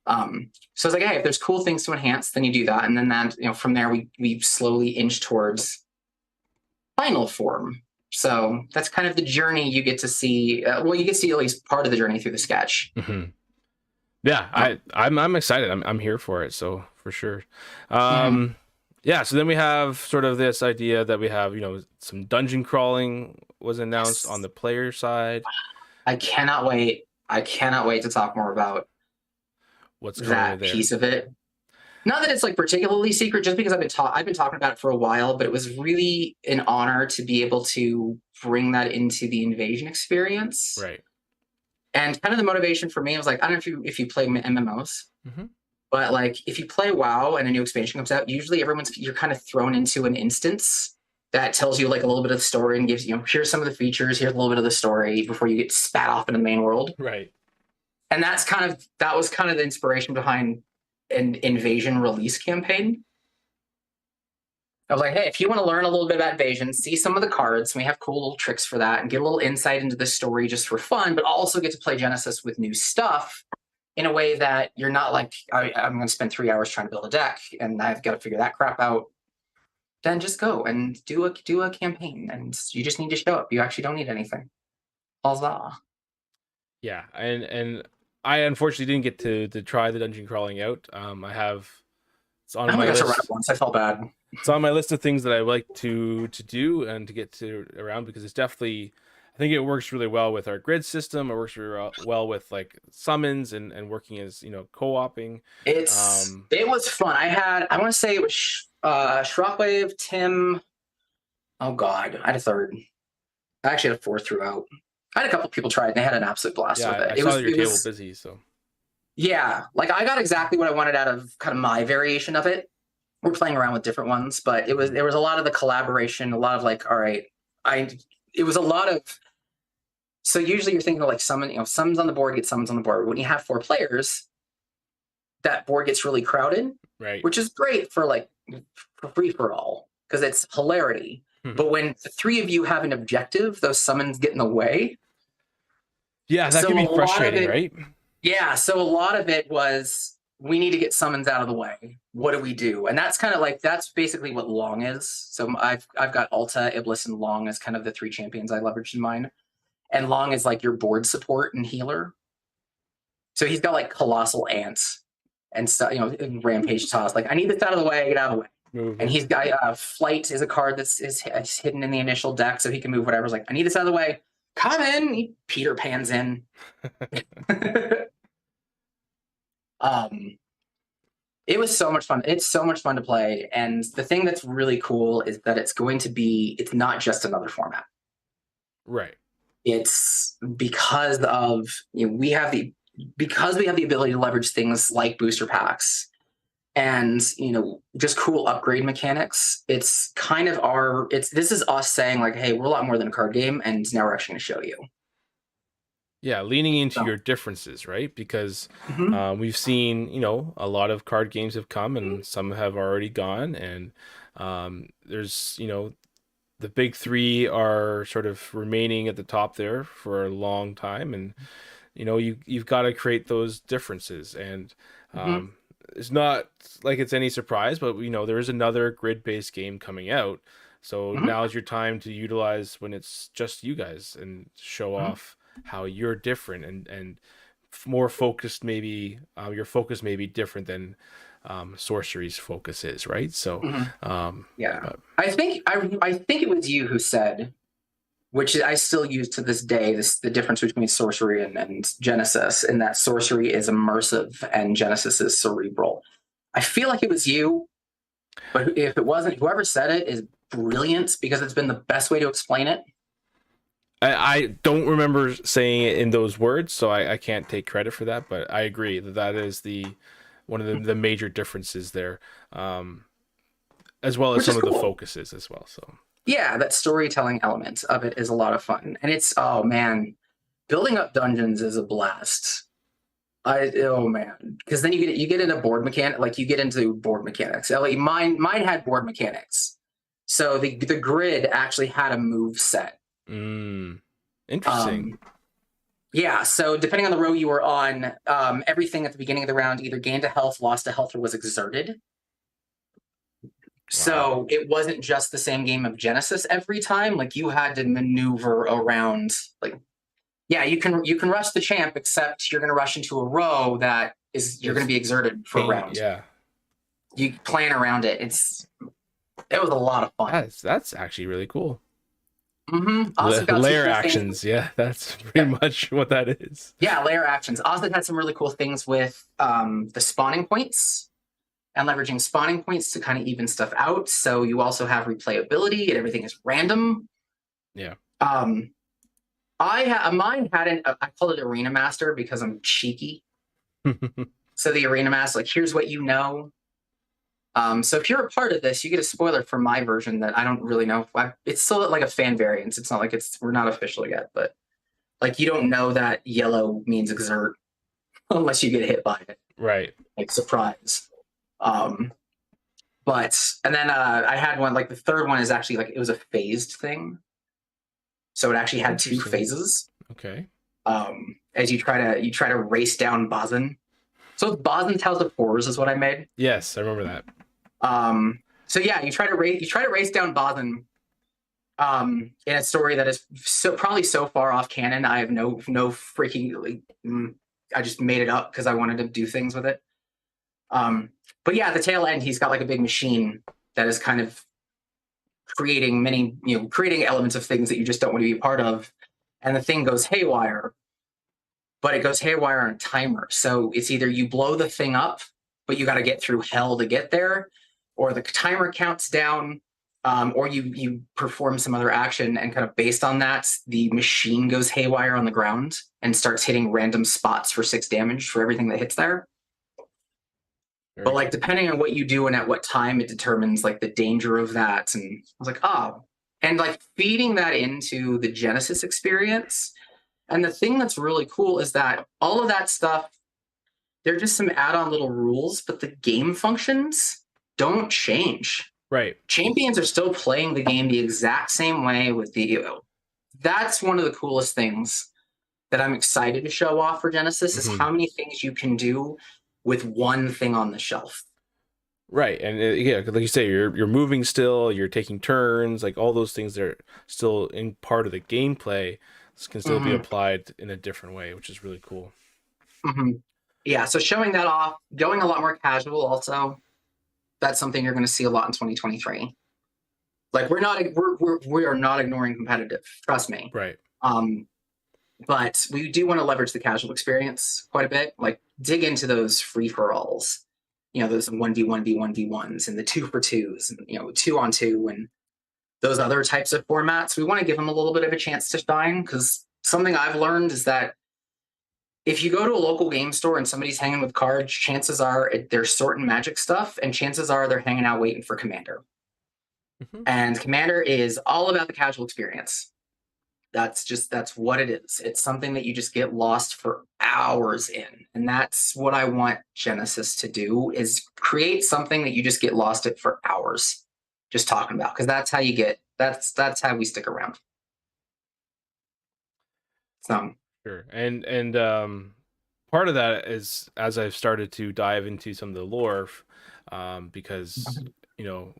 Speaker 2: So it's like, hey, if there's cool things to enhance, then you do that, and then that from there we slowly inch towards final form. So that's kind of the journey you get to see. You get to see at least part of the journey through the sketch.
Speaker 1: Mm-hmm. Yeah, I'm excited. I'm here for it. So for sure. Yeah. So then we have sort of this idea that we have some dungeon crawling was announced on the player side.
Speaker 2: I cannot wait. To talk more about
Speaker 1: what's going
Speaker 2: that
Speaker 1: there.
Speaker 2: Piece of it. Not that it's like particularly secret, just because I've been talking about it for a while, but it was really an honor to be able to bring that into the Invasion experience.
Speaker 1: Right.
Speaker 2: And kind of the motivation for me was like, I don't know if you play MMOs, but like if you play WoW and a new expansion comes out, usually you're kind of thrown into an instance that tells you like a little bit of the story and gives here's some of the features, here's a little bit of the story before you get spat off into the main world.
Speaker 1: Right.
Speaker 2: And that was kind of the inspiration behind an Invasion release campaign. I was like, hey, if you want to learn a little bit about Invasion, see some of the cards, and we have cool little tricks for that, and get a little insight into the story just for fun, but also get to play Genesis with new stuff in a way that you're not like, I'm going to spend 3 hours trying to build a deck, and I've got to figure that crap out. Then just go and do a campaign, and you just need to show up. You actually don't need anything. Huzzah.
Speaker 1: Yeah, and I unfortunately didn't get to try the dungeon crawling out. It's on my list.
Speaker 2: To run it once. I felt bad.
Speaker 1: It's on my list of things that I like to do and to get to around, because it's definitely, I think it works really well with our grid system. It works really well with like summons and working as co-oping.
Speaker 2: It was fun. I want to say it was Shockwave, Tim. Oh God, I had a third. I actually had a fourth throughout. I had a couple people try it, and they had an absolute blast with it.
Speaker 1: I saw your table busy, so.
Speaker 2: Yeah, like I got exactly what I wanted out of kind of my variation of it. We're playing around with different ones, but there was a lot of the collaboration, a lot of like, all right, it was a lot of. So usually you're thinking of like summons on the board, get summons on the board. When you have 4 players, that board gets really crowded,
Speaker 1: right?
Speaker 2: Which is great for free for all, because it's hilarity. But when the 3 of you have an objective, those summons get in the way.
Speaker 1: Yeah, that can be frustrating, right?
Speaker 2: Yeah, so a lot of it was, we need to get summons out of the way. What do we do? And that's kind of like, that's basically what Long is. So I've got Alta, Iblis, and Long as kind of the 3 champions I leveraged in mine. And Long is like your board support and healer. So he's got like colossal ants and stuff, rampage toss. Like, I need this out of the way, get out of the way.
Speaker 1: Mm-hmm.
Speaker 2: And he's got Flight is a card is hidden in the initial deck, so he can move whatever. It's like, I need this out of the way. Come in. He Peter Pans in. It was so much fun. It's so much fun to play. And the thing that's really cool is that it's not just another format.
Speaker 1: Right.
Speaker 2: It's because of we have the ability to leverage things like booster packs and just cool upgrade mechanics. It's kind of this is us saying like, hey, we're a lot more than a card game, and now we're actually going to show you.
Speaker 1: Yeah, leaning into your differences, right? Because we've seen, a lot of card games have come and some have already gone, and there's, the big 3 are sort of remaining at the top there for a long time, and you've got to create those differences, and
Speaker 2: Mm-hmm.
Speaker 1: it's not like it's any surprise, but there is another grid-based game coming out, so
Speaker 2: Mm-hmm.
Speaker 1: now's your time to utilize when it's just you guys and show
Speaker 2: Mm-hmm.
Speaker 1: off how you're different and more focused. Maybe your focus may be different than sorcery's focus is, right? So
Speaker 2: Mm-hmm.
Speaker 1: um
Speaker 2: Yeah,
Speaker 1: but
Speaker 2: I think it was you who said, which I still use to this day, the difference between sorcery and Genesis, in that sorcery is immersive and Genesis is cerebral. I feel like it was you, but if it wasn't, whoever said it is brilliant because it's been the best way to explain it.
Speaker 1: I don't remember saying it in those words, so I can't take credit for that, but I agree that is the one of the major differences there, um, as well as
Speaker 2: Which is
Speaker 1: some of the
Speaker 2: cool.
Speaker 1: focuses as well. So
Speaker 2: Yeah, that storytelling element of it is a lot of fun. And it's, oh man, building up dungeons is a blast. Oh man, because then you get into board mechanic, like you get into board mechanics. Like mine had board mechanics, so the grid actually had a move set.
Speaker 1: interesting.
Speaker 2: Yeah, so depending on the row you were on, everything at the beginning of the round either gained a health, lost a health, or was exerted.
Speaker 1: Wow.
Speaker 2: So it wasn't just the same game of Genesis every time. Like you had to maneuver around. Like, yeah, you can rush the champ, except you're going to rush into a row that you're going to be exerted for a round.
Speaker 1: Yeah,
Speaker 2: You plan around it. It was a lot of fun.
Speaker 1: that's actually really cool.
Speaker 2: Mm-hmm. Also got
Speaker 1: Layer
Speaker 2: some cool
Speaker 1: actions, yeah, that's pretty much what that is.
Speaker 2: Yeah, layer actions. Also had some really cool things with the spawning points and leveraging spawning points to kind of even stuff out. So you also have replayability and everything is random.
Speaker 1: Yeah.
Speaker 2: Mine hadn't. I called it Arena Master because I'm cheeky. So the Arena Master, like, here's what you know. So if you're a part of this, you get a spoiler for my version that I don't really know. It's still like a fan variance. It's not like we're not official yet, but like you don't know that yellow means exert unless you get hit by it.
Speaker 1: Right.
Speaker 2: Like surprise. And then I had one, like the third one is actually like it was a phased thing. So it actually had two phases.
Speaker 1: Okay.
Speaker 2: As you try to race down Bazin. So Bazin's House of Horrors is what I made.
Speaker 1: Yes, I remember that.
Speaker 2: So yeah, you try to race down Bazin in a story that is probably so far off canon. I have no freaking, like, I just made it up because I wanted to do things with it. But yeah, at the tail end, he's got like a big machine that is kind of creating creating elements of things that you just don't want to be a part of. And the thing goes haywire, but it goes haywire on a timer. So it's either you blow the thing up, but you got to get through hell to get there, or the timer counts down, or you perform some other action, and kind of based on that, the machine goes haywire on the ground and starts hitting random spots for 6 damage for everything that hits there. But like, depending on what you do and at what time, it determines like the danger of that. And I was like, oh, and like feeding that into the Genesis experience. And the thing that's really cool is that all of that stuff, they're just some add-on little rules, but the game functions don't change.
Speaker 1: Right.
Speaker 2: Champions are still playing the game the exact same way with that's one of the coolest things that I'm excited to show off for Genesis is how many things you can do with one thing on the shelf.
Speaker 1: Right. And yeah, like you say, you're moving still, you're taking turns, like all those things are still in part of the gameplay. This can still be applied in a different way, which is really cool.
Speaker 2: Yeah, so showing that off, going a lot more casual also, that's something you're going to see a lot in 2023. Like we are not ignoring competitive, trust me.
Speaker 1: Right.
Speaker 2: But we do want to leverage the casual experience quite a bit, like dig into those free-for-alls, those 1v1v1v1s and the 2-for-2s, and 2-on-2 and those other types of formats. We want to give them a little bit of a chance to shine, because something I've learned is that if you go to a local game store and somebody's hanging with cards, chances are they're sorting Magic stuff, and chances are they're hanging out waiting for Commander. And Commander is all about the casual experience. That's what it is. It's something that you just get lost for hours in. And that's what I want Genesis to do, is create something that you just get lost in for hours just talking about, because that's how you get, that's how we stick around. So
Speaker 1: Sure. And part of that is as I've started to dive into some of the lore, because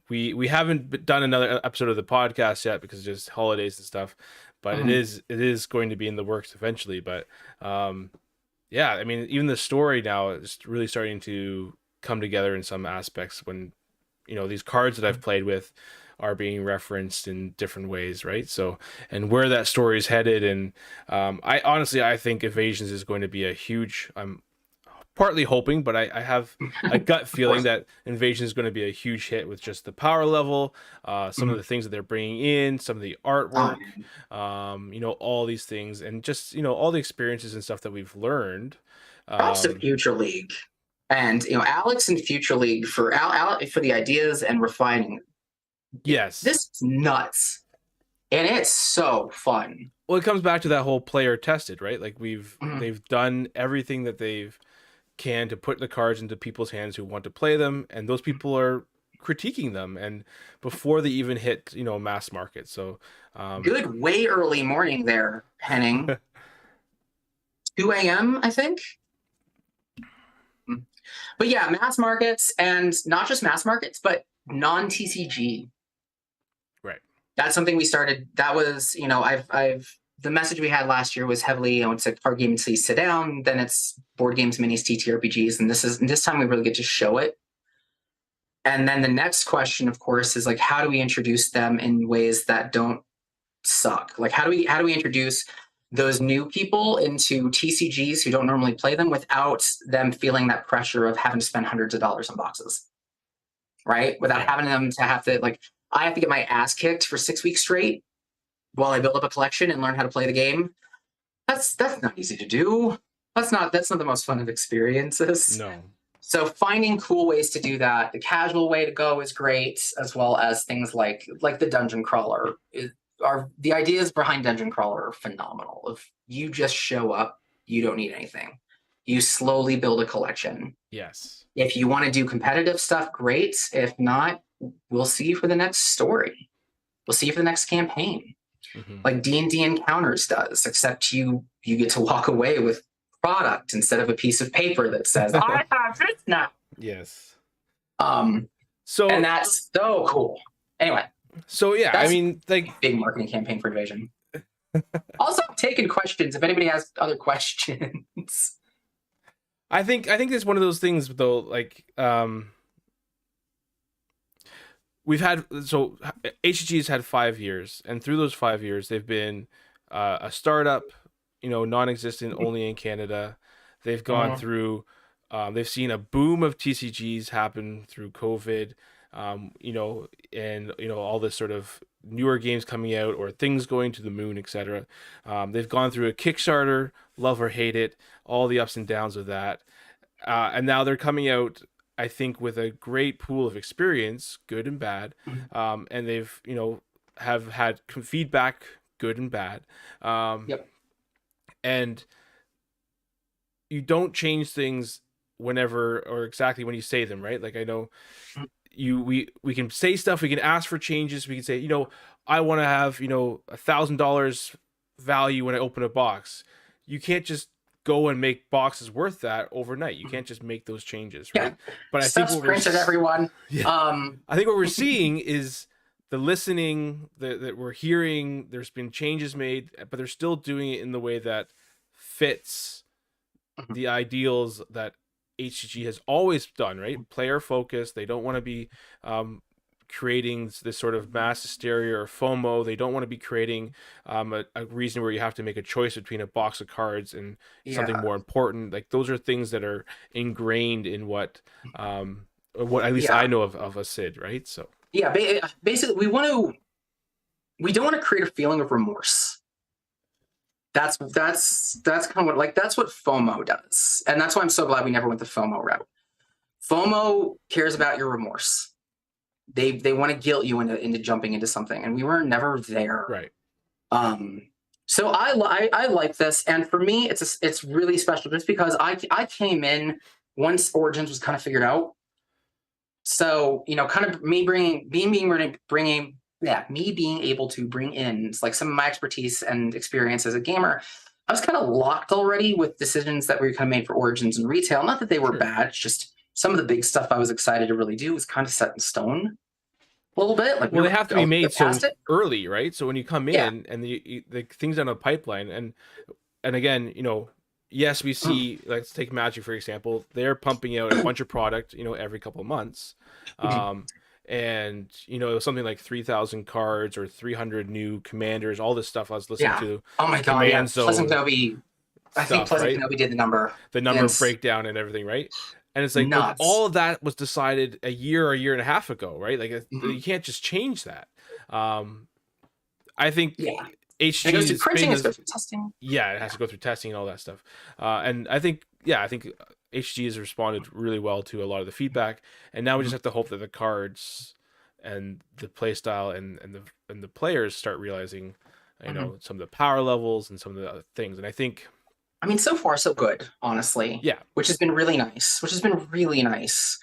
Speaker 1: we haven't done another episode of the podcast yet because of just holidays and stuff, but
Speaker 2: Mhm.
Speaker 1: it is going to be in the works eventually. But yeah, I mean, even the story now is really starting to come together in some aspects when these cards that I've played with are being referenced in different ways, right? So, and where that story is headed, and I honestly I think Evasions is going to be a huge. I'm partly hoping, but I have a gut
Speaker 2: Of
Speaker 1: feeling
Speaker 2: course.
Speaker 1: that Invasion is going to be a huge hit with just the power level, some of
Speaker 2: Mhm.
Speaker 1: the things that they're bringing in, some of the
Speaker 2: Oh,
Speaker 1: artwork,
Speaker 2: man.
Speaker 1: all these things, and just all the experiences and stuff that we've learned.
Speaker 2: Props to
Speaker 1: Um,
Speaker 2: Future League, and Alex and Future League for for the ideas and refining.
Speaker 1: yes.
Speaker 2: This is nuts, and it's so fun.
Speaker 1: Well, it comes back to that whole player tested, right? Like
Speaker 2: Mhm.
Speaker 1: they've done everything that they've can to put the cards into people's hands who want to play them, and those people are critiquing them, and before they even hit mass market. So, um,
Speaker 2: Good, way early morning there, Henning. 2 a.m. I think. But yeah, mass markets, and not just mass markets, but non TCG.
Speaker 1: right,
Speaker 2: That's something we started. That was, I've the message we had last year was heavily, it's a card game until you sit down. Then it's board games, minis, TTRPGs, and this time we really get to show it. And then the next question, of course, is like, how do we introduce them in ways that don't suck? Like, how do we introduce those new people into TCGs who don't normally play them without them feeling that pressure of having to spend hundreds of dollars on boxes, right? Without
Speaker 1: right,
Speaker 2: having them to have to, like, I have to get my ass kicked for 6 weeks straight while I build up a collection and learn how to play the game. That's not easy to do. That's not the most fun of experiences.
Speaker 1: no,
Speaker 2: So finding cool ways to do that, the casual way to go is great, as well as things like the dungeon crawler. Are the ideas behind dungeon crawler are phenomenal. If you just show up, you don't need anything. You slowly build a collection.
Speaker 1: yes,
Speaker 2: If you want to do competitive stuff, great. If not, we'll see you for the next story. We'll see you for the next campaign.
Speaker 1: hmm
Speaker 2: Like D&D Encounters does, except you get to walk away with product instead of a piece of paper that says I have this now.
Speaker 1: yes.
Speaker 2: Um, and
Speaker 1: So,
Speaker 2: that's so cool. Anyway,
Speaker 1: so yeah, I
Speaker 2: that's
Speaker 1: mean,
Speaker 2: a
Speaker 1: like,
Speaker 2: big marketing campaign for Invasion. Also, taking questions if anybody has other questions.
Speaker 1: I think it's one of those things though, like, we've had so HG's had 5 years, and through those 5 years, they've been a startup, non-existent, only in Canada. They've gone through, they've seen a boom of TCGs happen through COVID, and all this sort of newer games coming out or things going to the moon, etc. They've gone through a Kickstarter, love or hate it, all the ups and downs of that, and now they're coming out, I think, with a great pool of experience, good and bad, and they've have had feedback, good and bad,
Speaker 2: Yep.
Speaker 1: and you don't change things whenever or exactly when you say them, right? Like, I know we can say stuff, we can ask for changes, we can say, I want to have $1,000 value when I open a box. You can't just go and make boxes worth that overnight. You can't just make those changes,
Speaker 2: Yeah.
Speaker 1: right? But I think
Speaker 2: Stuff's printed, everyone.
Speaker 1: yeah,
Speaker 2: Um,
Speaker 1: I think what we're seeing is the listening that we're hearing. There's been changes made, but they're still doing it in the way that fits the ideals that HCG has always done, right? Player focused. They don't want to be creating this sort of mass hysteria or FOMO. They don't want to be creating a reason where you have to make a choice between a box of cards and something
Speaker 2: yeah.
Speaker 1: more important. Like, those are things that are ingrained in what at least I
Speaker 2: Yeah.
Speaker 1: know of a Sid, right? So
Speaker 2: Yeah. Basically, we don't want to create a feeling of remorse. That's kind of what, like, that's what FOMO does, and that's why I'm so glad we never went the FOMO route. FOMO cares about your remorse. They want to guilt you into jumping into something, and we were never there.
Speaker 1: right,
Speaker 2: Um, so I like this, and for me, it's really special just because I came in once Origins was kind of figured out. So kind of me being able to bring in like some of my expertise and experience as a gamer. I was kind of locked already with decisions that were kind of made for Origins and retail. Not that they were
Speaker 1: Sure.
Speaker 2: bad, it's just some of the big stuff I was excited to really do was kind of set in stone a little bit. Like,
Speaker 1: Well, they have to be made so
Speaker 2: it.
Speaker 1: early, right? So when you come in and the things on a pipeline, and again, you know, yes, we see. Let's take Magic for example. They're pumping out a bunch of product, you know, every couple of months, and you know, something like 3,000 cards or 300 new commanders. All this stuff I was listening to.
Speaker 2: Oh my god, yeah.
Speaker 1: Zone
Speaker 2: Pleasant I think Pleasant Kenobi did the number
Speaker 1: breakdown and everything, right? And it's like, but all of that was decided a year and a half ago, right? Like you can't just change that. I think HG
Speaker 2: it goes through printing, it goes through testing.
Speaker 1: Yeah, it has to go through testing and all that stuff. And I think HG has responded really well to a lot of the feedback, and now we just have to hope that the cards and the play style and the players start realizing, you know, some of the power levels and some of the other things. And I think,
Speaker 2: I mean, so far so good, honestly.
Speaker 1: Yeah,
Speaker 2: which has been really nice.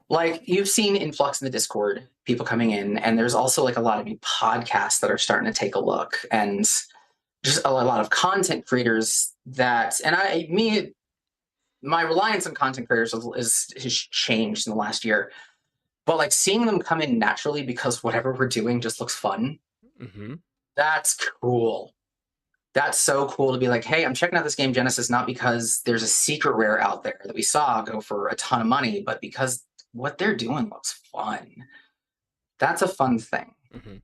Speaker 2: Like, you've seen influx in the Discord, people coming in, and there's also like a lot of new podcasts that are starting to take a look, and just a lot of content creators that, and my reliance on content creators has changed in the last year, but like seeing them come in naturally because whatever we're doing just looks fun. That's cool. That's so cool to be like, hey, I'm checking out this game Genesis, not because there's a secret rare out there that we saw go for a ton of money, but because what they're doing looks fun. That's a fun thing.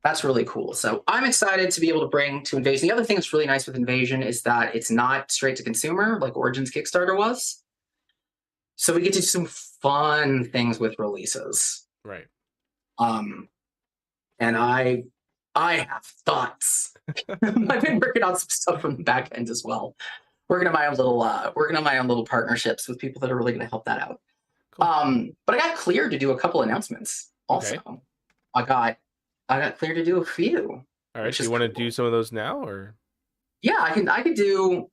Speaker 2: That's really cool. So I'm excited to be able to bring to Invasion. The other thing that's really nice with Invasion is that it's not straight to consumer like Origins Kickstarter was. So we get to do some fun things with releases.
Speaker 1: Right.
Speaker 2: And I have thoughts. I've been working on some stuff from the back end as well. Working on my own little partnerships with people that are really going to help that out. Cool. But I got cleared to do a couple announcements also. Okay. I got cleared to do a few.
Speaker 1: All right. Do you want to do some of those now, or?
Speaker 2: Yeah, I could do.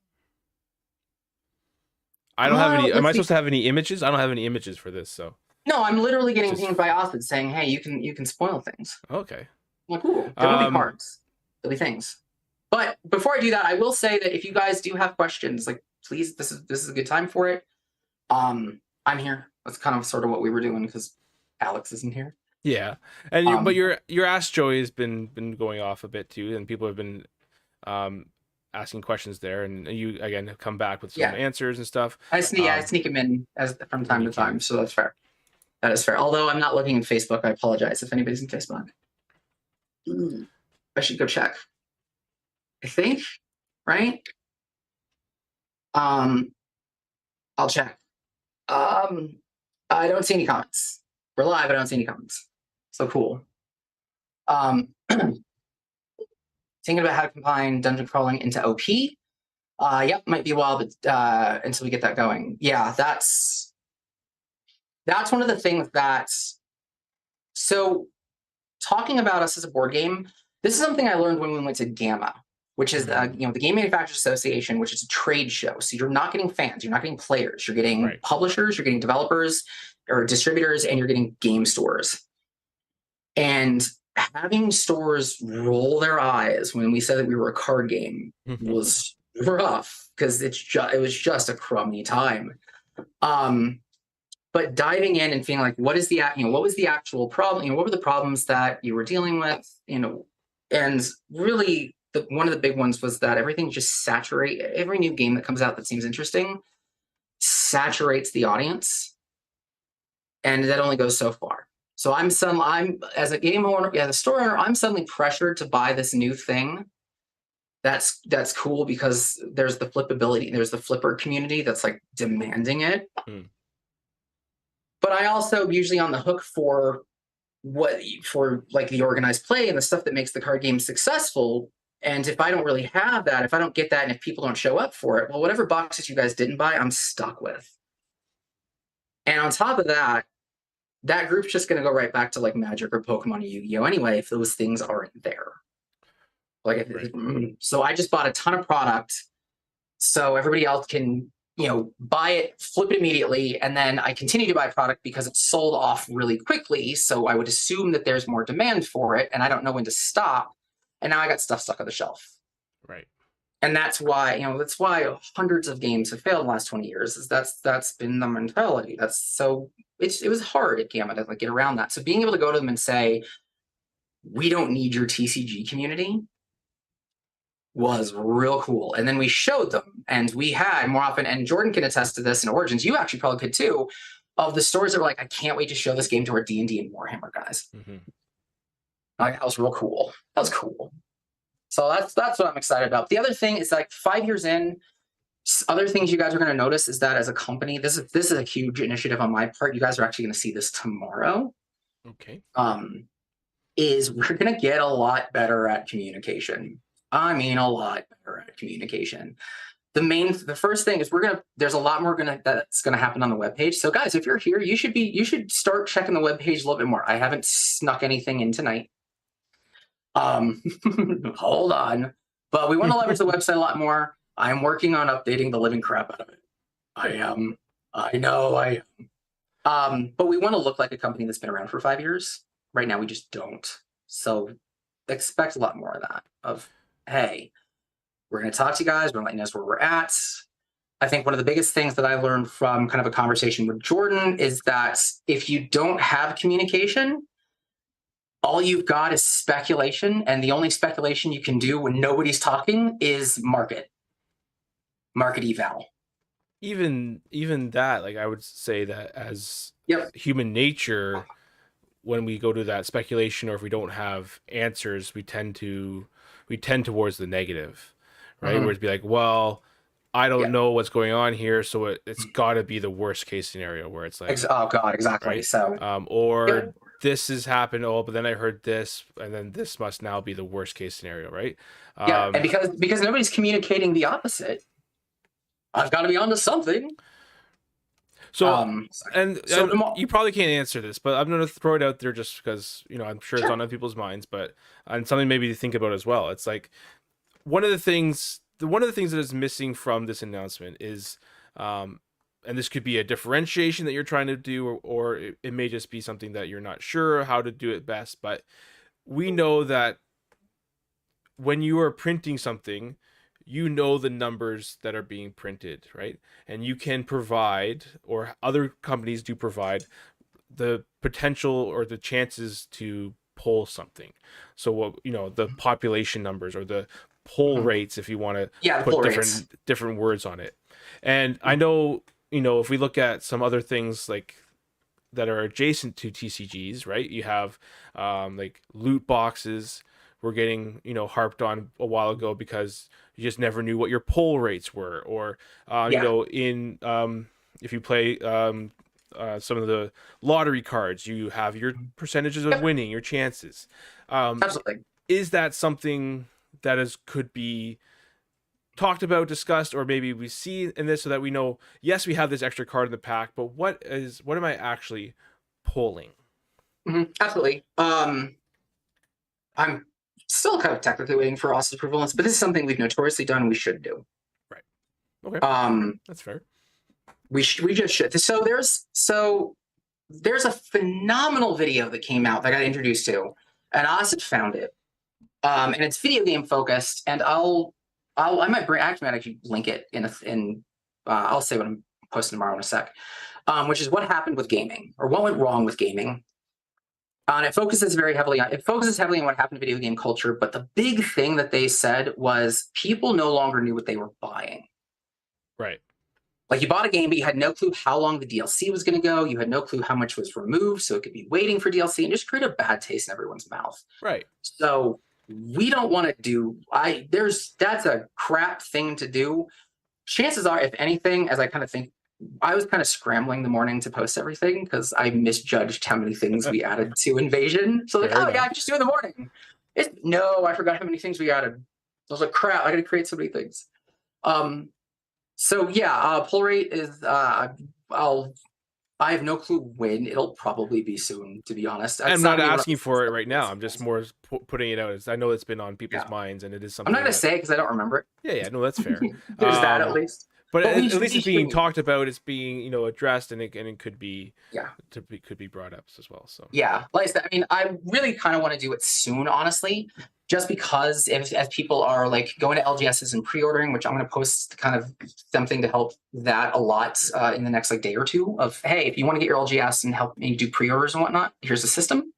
Speaker 1: I don't have any. Am I supposed to have any images? I don't have any images for this, so.
Speaker 2: No, I'm literally getting pinged by Austin saying, "Hey, you can spoil things."
Speaker 1: Okay.
Speaker 2: I'm like, cool. There will be cards. There'll be things. But before I do that, I will say that if you guys do have questions, like, please, this is a good time for it. I'm here. That's kind of sort of what we were doing because Alex isn't here.
Speaker 1: Yeah, and but your Ask Joey has been going off a bit too, and people have been asking questions there, and you again have come back with some answers and stuff.
Speaker 2: I sneak them in from time to time, so that's fair. That is fair. Although I'm not looking at Facebook, I apologize if anybody's in Facebook. I should go check. I think, right? I'll check. I don't see any comments. We're live. I don't see any comments. So cool. Thinking about how to combine dungeon crawling into OP. Yep, might be a while, but until we get that going. Yeah, that's one of the things so talking about us as a board game, this is something I learned when we went to GAMA, which is the Game Manufacturers Association, which is a trade show. So you're not getting fans, you're not getting players, you're getting publishers, you're getting developers or distributors, and you're getting game stores. And having stores roll their eyes when we said that we were a card game was rough because it was just a crummy time. But diving in and feeling like, what was the actual problem? What were the problems that you were dealing with? And really, one of the big ones was that everything just every new game that comes out that seems interesting saturates the audience, and that only goes so far. So I'm as a game owner, as a store owner, I'm suddenly pressured to buy this new thing. That's cool because there's the flippability, there's the flipper community that's like demanding it. But I also usually on the hook for like the organized play and the stuff that makes the card game successful. And if I don't really have that, if I don't get that, and if people don't show up for it, well, whatever boxes you guys didn't buy, I'm stuck with. And on top of that, that group's just going to go right back to like Magic or Pokemon or Yu-Gi-Oh! Anyway, if those things aren't there. So I just bought a ton of product so everybody else can, buy it, flip it immediately, and then I continue to buy product because it's sold off really quickly. So I would assume that there's more demand for it, and I don't know when to stop. And now I got stuff stuck on the shelf.
Speaker 1: Right.
Speaker 2: And that's why, that's why hundreds of games have failed in the last 20 years. Is that's been the mentality. It was hard at Gamma to like get around that. So being able to go to them and say, we don't need your TCG community was real cool. And then we showed them, and we had more often, and Jordan can attest to this in Origins, you actually probably could too, of the stores that were like, I can't wait to show this game to our D&D and Warhammer guys. Like, that was real cool. That was cool. So that's what I'm excited about. The other thing is, like, 5 years in, other things you guys are going to notice is that as a company, this is a huge initiative on my part. You guys are actually going to see this tomorrow.
Speaker 1: Okay.
Speaker 2: Is we're going to get a lot better at communication. I mean, a lot better at communication. The first thing is there's a lot more that's going to happen on the webpage. So guys, if you're here, you should start checking the webpage a little bit more. I haven't snuck anything in tonight. Hold on. But we want to leverage the website a lot more. I'm working on updating the living crap out of it. I am. I know I am. But we want to look like a company that's been around for 5 years. Right now, we just don't. So expect a lot more of that. Of, hey, we're going to talk to you guys. We're going to let you know where we're at. I think one of the biggest things that I learned from kind of a conversation with Jordan is that if you don't have communication, all you've got is speculation, and the only speculation you can do when nobody's talking is market eval.
Speaker 1: Even that, like, I would say that as human nature, when we go to that speculation, or if we don't have answers, we tend towards the negative, right? Where it'd be like, well, I don't know what's going on here, so it's got to be the worst case scenario, where it's like,
Speaker 2: oh god, exactly.
Speaker 1: Right?
Speaker 2: So
Speaker 1: this has happened, but then I heard this, and then this must now be the worst case scenario, right?
Speaker 2: And because nobody's communicating the opposite, I've got to be onto something.
Speaker 1: So, and you probably can't answer this, but I'm going to throw it out there just because, I'm sure it's on other people's minds, and something maybe to think about as well. It's like one of the things that is missing from this announcement is, and this could be a differentiation that you're trying to do, or it may just be something that you're not sure how to do it best. But we know that when you are printing something, you know the numbers that are being printed, right? And you can provide, or other companies do provide, the potential or the chances to pull something. So what, the population numbers, or the pull rates, if you want to put different words on it. And I know, if we look at some other things like that are adjacent to TCGs, right? You have like loot boxes. We're getting, harped on a while ago because you just never knew what your pull rates were, or if you play some of the lottery cards, you have your percentages of winning, your chances.
Speaker 2: Absolutely.
Speaker 1: Is that something that could be talked about, discussed, or maybe we see in this, so that we know, yes, we have this extra card in the pack, but what am I actually pulling?
Speaker 2: Absolutely. I'm still kind of technically waiting for Austin's approval, but this is something we've notoriously done. We should do.
Speaker 1: Right. Okay. That's fair.
Speaker 2: We just should. So there's a phenomenal video that came out that I got introduced to, and Austin found it. And it's video game focused, and I might actually link it I'll say what I'm posting tomorrow in a sec, which is what happened with gaming, or what went wrong with gaming. And it focuses heavily on what happened to video game culture. But the big thing that they said was people no longer knew what they were buying.
Speaker 1: Right.
Speaker 2: Like, you bought a game, but you had no clue how long the DLC was going to go. You had no clue how much was removed, so it could be waiting for DLC, and just create a bad taste in everyone's mouth.
Speaker 1: Right.
Speaker 2: So we don't want to do. That's a crap thing to do. Chances are, if anything, as I kind of think, I was kind of scrambling the morning to post everything because I misjudged how many things we added to Invasion. So I can just do it in the morning. I forgot how many things we added. I was like, crap, I got to create so many things. Pull rate is I have no clue when. It'll probably be soon, to be honest.
Speaker 1: I'm not asking for it right now. I'm just more putting it out. I know it's been on people's minds, and it is something.
Speaker 2: I'm not going to say it because I don't remember it.
Speaker 1: Yeah, no, that's fair.
Speaker 2: There's that, at least.
Speaker 1: But
Speaker 2: But
Speaker 1: at least it's being talked about. It's being addressed, and it could be could be brought up as well. So
Speaker 2: yeah, like I said, I mean, I really kind of want to do it soon, honestly, just because as people are like going to LGSs and pre-ordering, which I'm going to post kind of something to help that a lot in the next like day or two. Of hey, if you want to get your LGS and help me do pre-orders and whatnot, here's the system.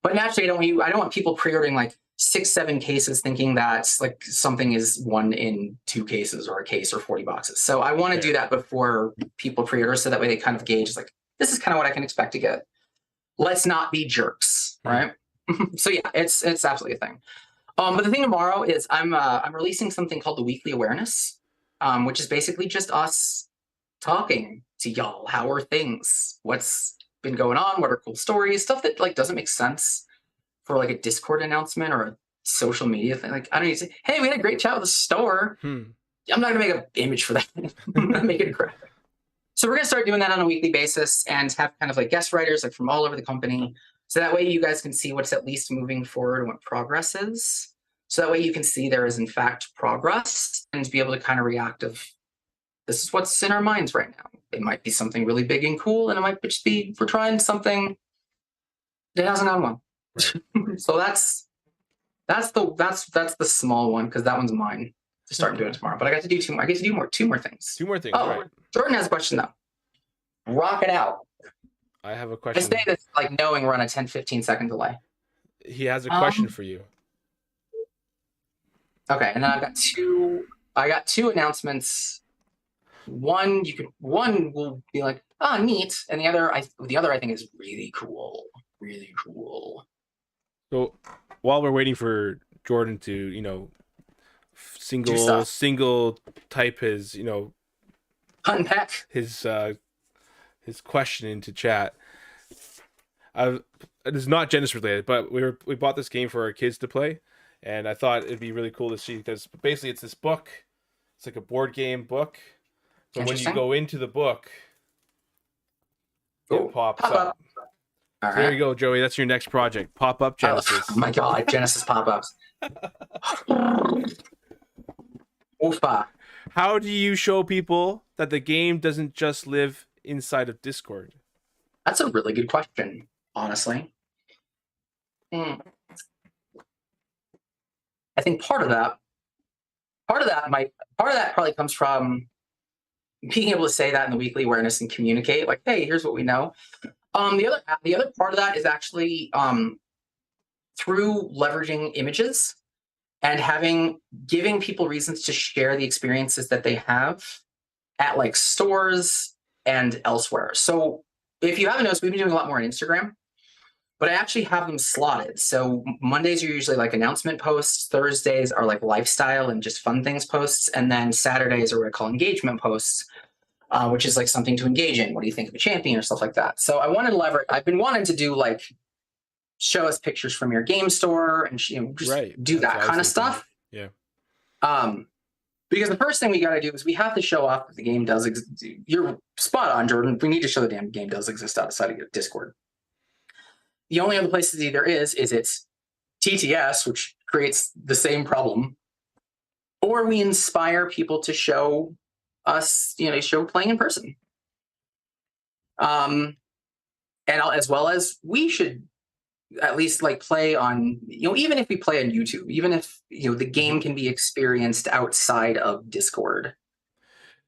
Speaker 2: But naturally, I don't want people pre-ordering like 6-7 cases thinking that like something is 1 in 2 cases or a case or 40 boxes. So I want to do that before people pre-order, so that way they kind of gauge like this is kind of what I can expect to get. Let's not be jerks, right? So yeah, it's absolutely a thing. But the thing tomorrow is I'm releasing something called the Weekly Awareness, which is basically just us talking to y'all. How are things? What's been going on? What are cool stories? Stuff that like doesn't make sense for like a Discord announcement or a social media thing. Like I don't need to say, hey, we had a great chat with the store. I'm not gonna make an image for that. I'm gonna make it a graphic. So we're gonna start doing that on a weekly basis and have kind of like guest writers like from all over the company. So that way you guys can see what's at least moving forward and what progress is. So that way you can see there is in fact progress and be able to kind of react of this is what's in our minds right now. It might be something really big and cool, and it might just be we're trying something that hasn't gone well. Right. So that's the small one because that one's mine to start doing it tomorrow. But I got to do 2 more. I get to do two more things.
Speaker 1: 2 more things.
Speaker 2: Oh, right. Jordan has a question though. Rock it out.
Speaker 1: I have a question.
Speaker 2: I say this like knowing we're on a 10-15 second delay.
Speaker 1: He has a question for you.
Speaker 2: Okay, and then I've got two. I got 2 announcements. One will be like, oh, neat, and the other I think is really cool. Really cool.
Speaker 1: So while we're waiting for Jordan to, single type his,
Speaker 2: unpack
Speaker 1: his question into chat. It is not Genesis related, but we bought this game for our kids to play, and I thought it'd be really cool to see because basically it's this book. It's like a board game book, but when you go into the book, it pops up.
Speaker 2: All right.
Speaker 1: There you go, Joey. That's your next project. Pop up Genesis.
Speaker 2: Oh my god, Genesis pop-ups. Oofa.
Speaker 1: How do you show people that the game doesn't just live inside of Discord?
Speaker 2: That's a really good question, honestly. I think part of that probably comes from being able to say that in the weekly awareness and communicate like, hey, here's what we know. The other part of that is actually through leveraging images and giving people reasons to share the experiences that they have at like stores and elsewhere. So if you haven't noticed, we've been doing a lot more on Instagram, but I actually have them slotted. So Mondays are usually like announcement posts, Thursdays are like lifestyle and just fun things posts, and then Saturdays are what I call engagement posts, which is like something to engage in. What do you think of a champion or stuff like that? So I wanted to leverage. I've been wanting to do like show us pictures from your game store and just do that kind of stuff.
Speaker 1: Yeah.
Speaker 2: Because the first thing we got to do is we have to show off that the game does exist. You're spot on, Jordan. We need to show the damn game does exist outside of Discord. The only other places there is it's TTS, which creates the same problem, or we inspire people to show us, show playing in person. And as well as we should at least like play on, even if we play on YouTube, even if, the game can be experienced outside of Discord.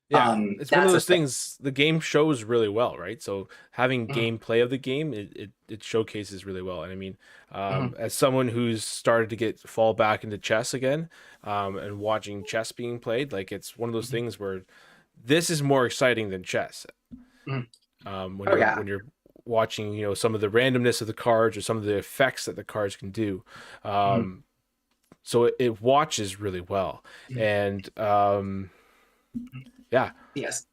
Speaker 1: Yeah, it's one of those things. The game shows really well, right? So having gameplay of the game, it showcases really well. And I mean, as someone who's started to fall back into chess again, and watching chess being played, like it's one of those things where this is more exciting than chess. When you're watching, some of the randomness of the cards or some of the effects that the cards can do. So it watches really well, and yeah. Yes.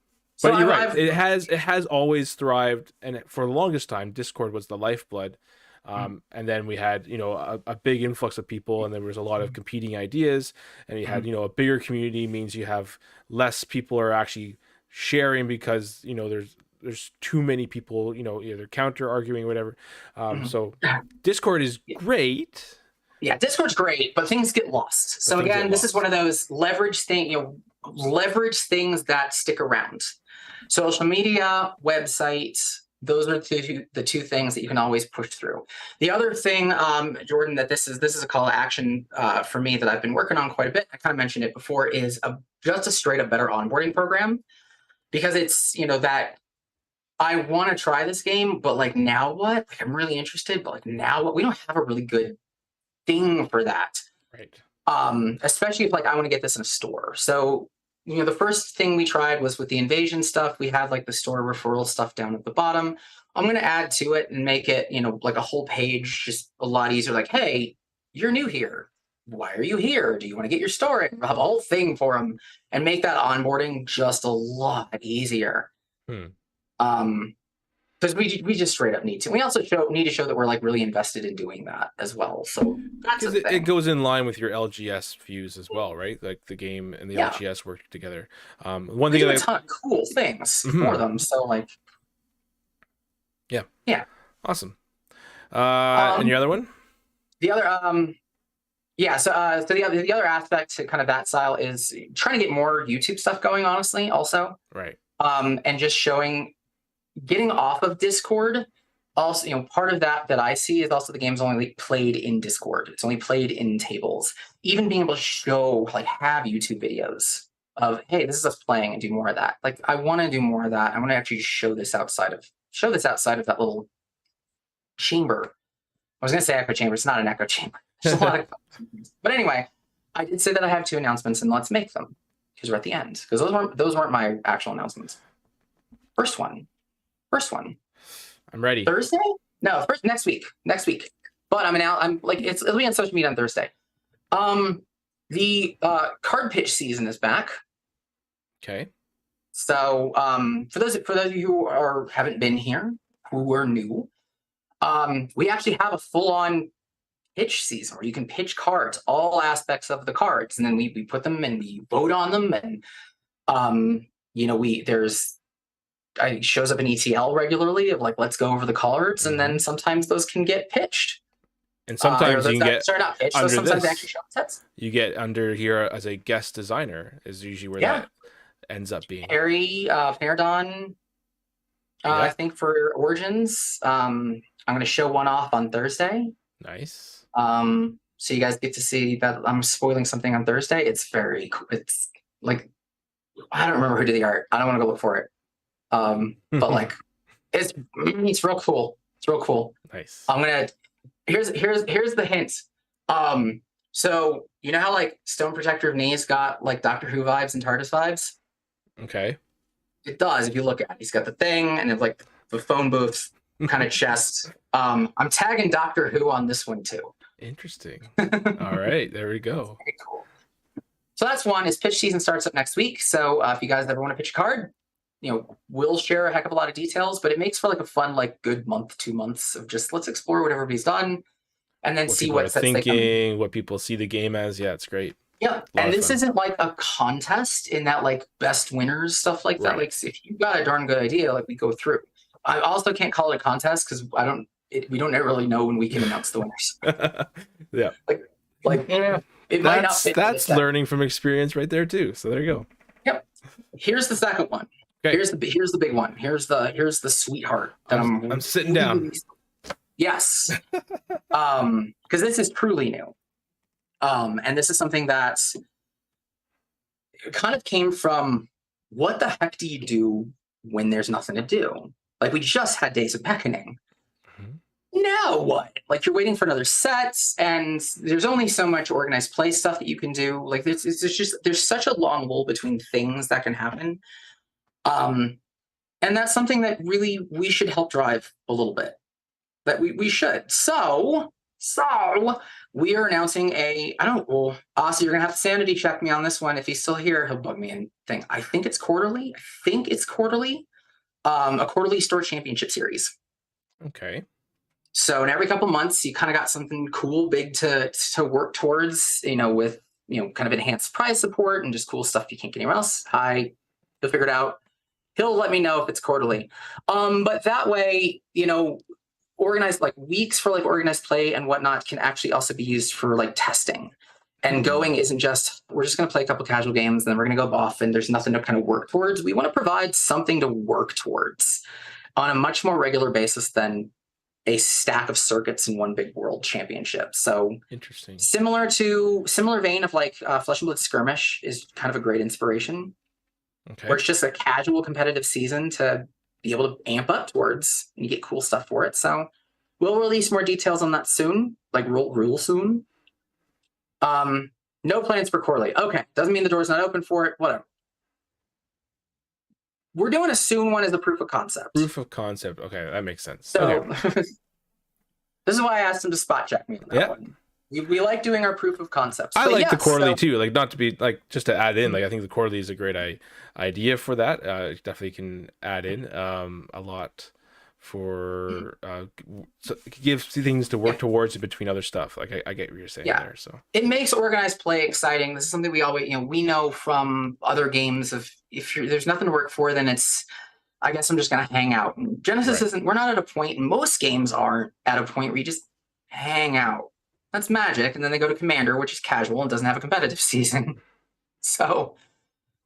Speaker 1: But you're right. It has always thrived, and for the longest time, Discord was the lifeblood. And then we had, a big influx of people, and there was a lot of competing ideas, and you had, a bigger community means you have less people are actually sharing because, there's too many people, either counter arguing or whatever. So Discord is great.
Speaker 2: Yeah, Discord's great, but things get lost. So again, this is one of those leverage things, leverage things that stick around. Social media, websites, those are the two things that you can always push through. The other thing, Jordan, that this is a call to action for me that I've been working on quite a bit. I kind of mentioned it before, is just a straight up better onboarding program, because it's, you know, that I want to try this game, but like, now what? Like, I'm really interested, but like, now what? We don't have a really good thing for that.
Speaker 1: Right.
Speaker 2: Especially if like I want to get this in a store. So, you know, the first thing we tried was with the invasion stuff. We had like the store referral stuff down at the bottom. I'm going to add to it and make it, you know, like a whole page, just a lot easier. Like, hey, you're new here. Why are you here? Do you want to get your store? Have a whole thing for them and make that onboarding just a lot easier. Because we just straight up need to. We also need to show that we're like really invested in doing that as well. So that's
Speaker 1: it goes in line with your LGS views as well, right? Like the game and the LGS work together. One thing,
Speaker 2: a ton of cool things for them. So like, yeah,
Speaker 1: awesome. And your other one?
Speaker 2: The other, yeah. So the other aspect to kind of that style is trying to get more YouTube stuff going. Honestly, also,
Speaker 1: right.
Speaker 2: And just getting off of Discord. Also, you know, part of that I see is also the game's only played in Discord. It's only played in tables. Even being able to show, like, have YouTube videos of, hey, this is us playing, and do more of that. Like, I want to do more of that. I want to actually show this outside of that little chamber. I was going to say echo chamber. It's not an echo chamber. There's a lot of but anyway, I did say that I have 2 announcements, and let's make them, because we're at the end. Because those weren't my actual announcements. First one.
Speaker 1: I'm ready.
Speaker 2: Thursday? No, next week. But I'm like, it'll be on social media on Thursday. The card pitch season is back.
Speaker 1: Okay.
Speaker 2: So for those of you who haven't been here, who are new, we actually have a full-on pitch season where you can pitch cards, all aspects of the cards, and then we put them and we vote on them, and you know, it shows up in ETL regularly of like, let's go over the cards, and then sometimes those can get pitched.
Speaker 1: And sometimes you can get
Speaker 2: not pitched, so sometimes they actually show up sets.
Speaker 1: You get under here as a guest designer is usually where that ends up being.
Speaker 2: Harry Paradon, I think for Origins. I'm going to show one off on Thursday.
Speaker 1: Nice.
Speaker 2: So you guys get to see that. I'm spoiling something on Thursday. It's very cool. It's like, I don't remember who did the art. I don't want to go look for it. But like, it's real cool. It's real cool.
Speaker 1: Nice.
Speaker 2: Here's the hint. So you know how like Stone Protector of Knees got like Doctor Who vibes and TARDIS vibes?
Speaker 1: Okay.
Speaker 2: It does if you look at it. He's got the thing and it's like the phone booth kind of chest. I'm tagging Doctor Who on this one too.
Speaker 1: Interesting. All right, there we go.
Speaker 2: Very cool. So that's one. Is pitch season starts up next week. So if you guys ever want to pitch a card, you know, we'll share a heck of a lot of details, but it makes for like a fun, like good month, 2 months of just let's explore what everybody's done, and then see what sets
Speaker 1: thinking, what people see the game as. Yeah, it's great.
Speaker 2: Yeah, and this isn't like a contest in that like best winners stuff like that. Like if you got a darn good idea, like we go through. I also can't call it a contest because we don't really know when we can announce the winners.
Speaker 1: Yeah,
Speaker 2: like it might not fit.
Speaker 1: That's learning from experience right there too. So there you go.
Speaker 2: Yep. Here's the second one. Okay. Here's the big one. Here's the sweetheart that I'm
Speaker 1: sitting down.
Speaker 2: Yes. Because this is truly new. And this is something that kind of came from, what the heck do you do when there's nothing to do? Like, we just had Days of Beckoning. Now what? Like, you're waiting for another set, and there's only so much organized play stuff that you can do. Like, there's such a long lull between things that can happen. And that's something that really we should help drive a little bit. That we should. So we are announcing Aussie, you're gonna have to sanity check me on this one. If he's still here, he'll bug me and think. I think it's quarterly. A quarterly store championship series.
Speaker 1: Okay.
Speaker 2: So in every couple months, you kind of got something cool, big to work towards, you know, with, you know, kind of enhanced prize support and just cool stuff you can't get anywhere else. He'll figure it out. He'll let me know if it's quarterly. But that way, you know, organized like weeks for like organized play and whatnot can actually also be used for like testing. And going isn't just, we're just going to play a couple casual games, then we're going to go buff, and there's nothing to kind of work towards. We want to provide something to work towards on a much more regular basis than a stack of circuits in one big world championship. So
Speaker 1: interesting.
Speaker 2: Similar vein of like Flesh and Blood Skirmish is kind of a great inspiration.
Speaker 1: Okay.
Speaker 2: Where it's just a casual competitive season to be able to amp up towards, and you get cool stuff for it. So we'll release more details on that soon, like rule soon. No plans for Corley. Okay, doesn't mean the door's not open for it. Whatever. We're doing a soon one as a proof of concept.
Speaker 1: Proof of concept. Okay, that makes sense.
Speaker 2: So
Speaker 1: okay.
Speaker 2: This is why I asked him to spot check me on that one. We like doing our proof of concepts.
Speaker 1: I like the quarterly too. Like, not to be like, just to add in, like, I think the quarterly is a great idea for that. Definitely can add in a lot for give things to work towards between other stuff. Like, I get what you're saying there. So
Speaker 2: it makes organized play exciting. This is something we always, we know from other games of, if there's nothing to work for, then it's, I guess I'm just going to hang out. And Genesis isn't, we're not at a point, and most games aren't at a point where you just hang out. That's Magic, and then they go to Commander, which is casual and doesn't have a competitive season. So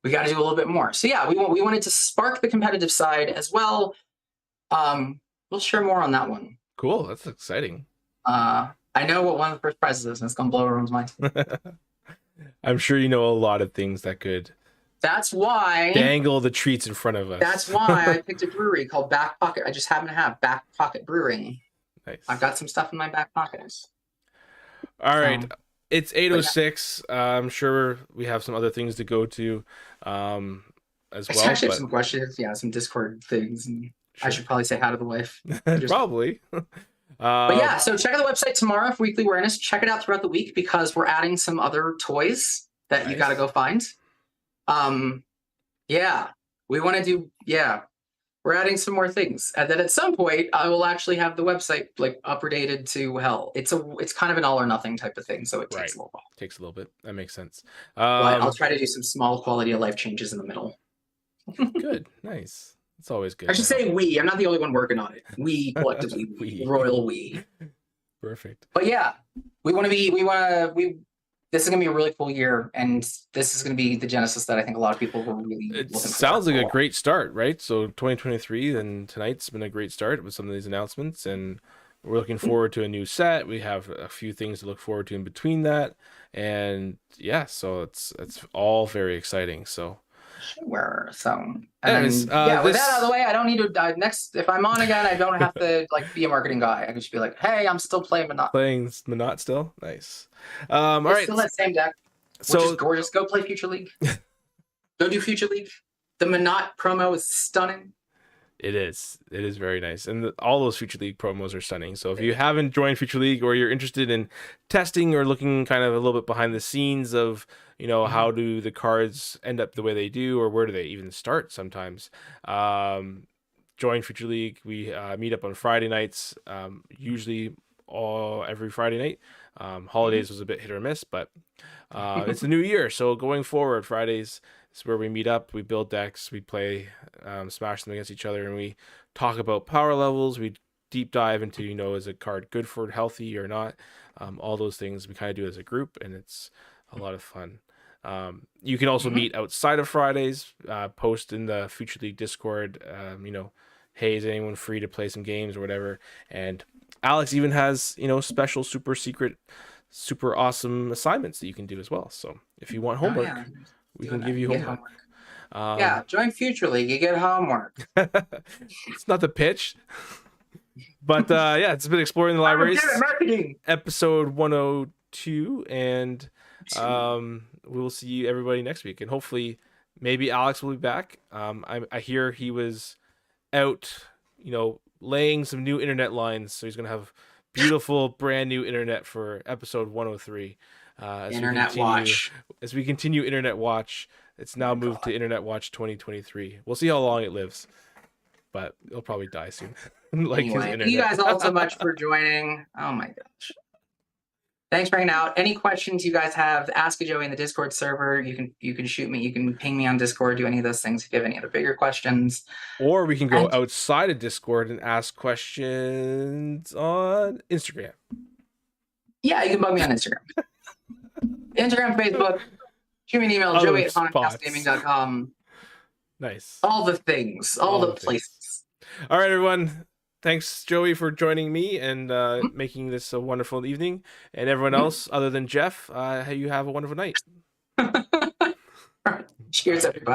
Speaker 2: we got to do a little bit more. So yeah, we wanted to spark the competitive side as well. We'll share more on that one.
Speaker 1: Cool, that's exciting.
Speaker 2: I know what one of the first prizes is, and it's gonna blow everyone's mind.
Speaker 1: I'm sure you know a lot of things that could.
Speaker 2: That's why
Speaker 1: dangle the treats in front of us.
Speaker 2: That's why I picked a brewery called Back Pocket. I just happen to have Back Pocket Brewing.
Speaker 1: Nice.
Speaker 2: I've got some stuff in my back pockets.
Speaker 1: All right, it's 8:06. I'm sure we have some other things to go to as well.
Speaker 2: I actually have some questions. Yeah, some Discord things. And I should probably say hi to the wife.
Speaker 1: Probably.
Speaker 2: But yeah, so check out the website tomorrow for weekly awareness. Check it out throughout the week because we're adding some other toys that you got to go find. Yeah, we want to do. Yeah, we're adding some more things, and then at some point I will actually have the website like updated to hell. It's kind of an all or nothing type of thing, so it takes a little while.
Speaker 1: Takes a little bit. That makes sense.
Speaker 2: But I'll try to do some small quality of life changes in the middle.
Speaker 1: Good, nice. It's always good.
Speaker 2: I should say we. I'm not the only one working on it. We collectively, we. Royal we.
Speaker 1: Perfect.
Speaker 2: But yeah, this is gonna be a really cool year, and this is gonna be the Genesis that I think a lot of people were really looking for. It
Speaker 1: sounds like a great start, right? So 2023, and tonight's been a great start with some of these announcements, and we're looking forward to a new set. We have a few things to look forward to in between that, and yeah, so it's all very exciting. So.
Speaker 2: Sure. So,
Speaker 1: anyways,
Speaker 2: with that out of the way, I don't need to next. If I'm on again, I don't have to like be a marketing guy. I can just be like, "Hey, I'm still playing Minot."
Speaker 1: Playing Minot still, nice. All right,
Speaker 2: still that same deck, which is gorgeous. Go play Future League. Go do Future League. The Minot promo is stunning.
Speaker 1: It is very nice, and all those Future League promos are stunning. So if you haven't joined Future League, or you're interested in testing or looking kind of a little bit behind the scenes of, how do the cards end up the way they do, or where do they even start sometimes, join Future League. We meet up on Friday nights, usually every Friday night. Holidays was a bit hit or miss, but it's a new year, so going forward, Fridays is where we meet up, we build decks, we play, smash them against each other, and we talk about power levels. We deep dive into, is a card good for healthy or not, all those things we kind of do as a group, and it's a lot of fun. You can also meet outside of Fridays, post in the Future League Discord, hey, is anyone free to play some games or whatever, and Alex even has, special super secret, super awesome assignments that you can do as well. So if you want homework, we can give you homework.
Speaker 2: Join Future League. You get homework.
Speaker 1: It's not the pitch, but it's been Exploring the Libraries, episode 102, and we will see everybody next week, and hopefully maybe Alex will be back. I hear he was out, laying some new internet lines, so he's gonna have beautiful brand new internet for episode 103. As we continue Internet Watch, it's now moved to Internet Watch 2023. We'll see how long it lives, but it'll probably die soon.
Speaker 2: Thank you guys all so much for joining. Oh my gosh. Thanks for hanging out. Any questions you guys have, ask a Joey in the Discord server. You can shoot me. You can ping me on Discord, do any of those things if you have any other bigger questions.
Speaker 1: Or we can go outside of Discord and ask questions on Instagram.
Speaker 2: Yeah, you can bug me on Instagram. Instagram, Facebook. Shoot me an email,
Speaker 1: Other
Speaker 2: joey@haunted.gaming.com.
Speaker 1: Nice.
Speaker 2: All the things, all the places.
Speaker 1: All right, everyone. Thanks, Joey, for joining me and making this a wonderful evening. And everyone else, other than Jeff, you have a wonderful night.
Speaker 2: Cheers, everybody.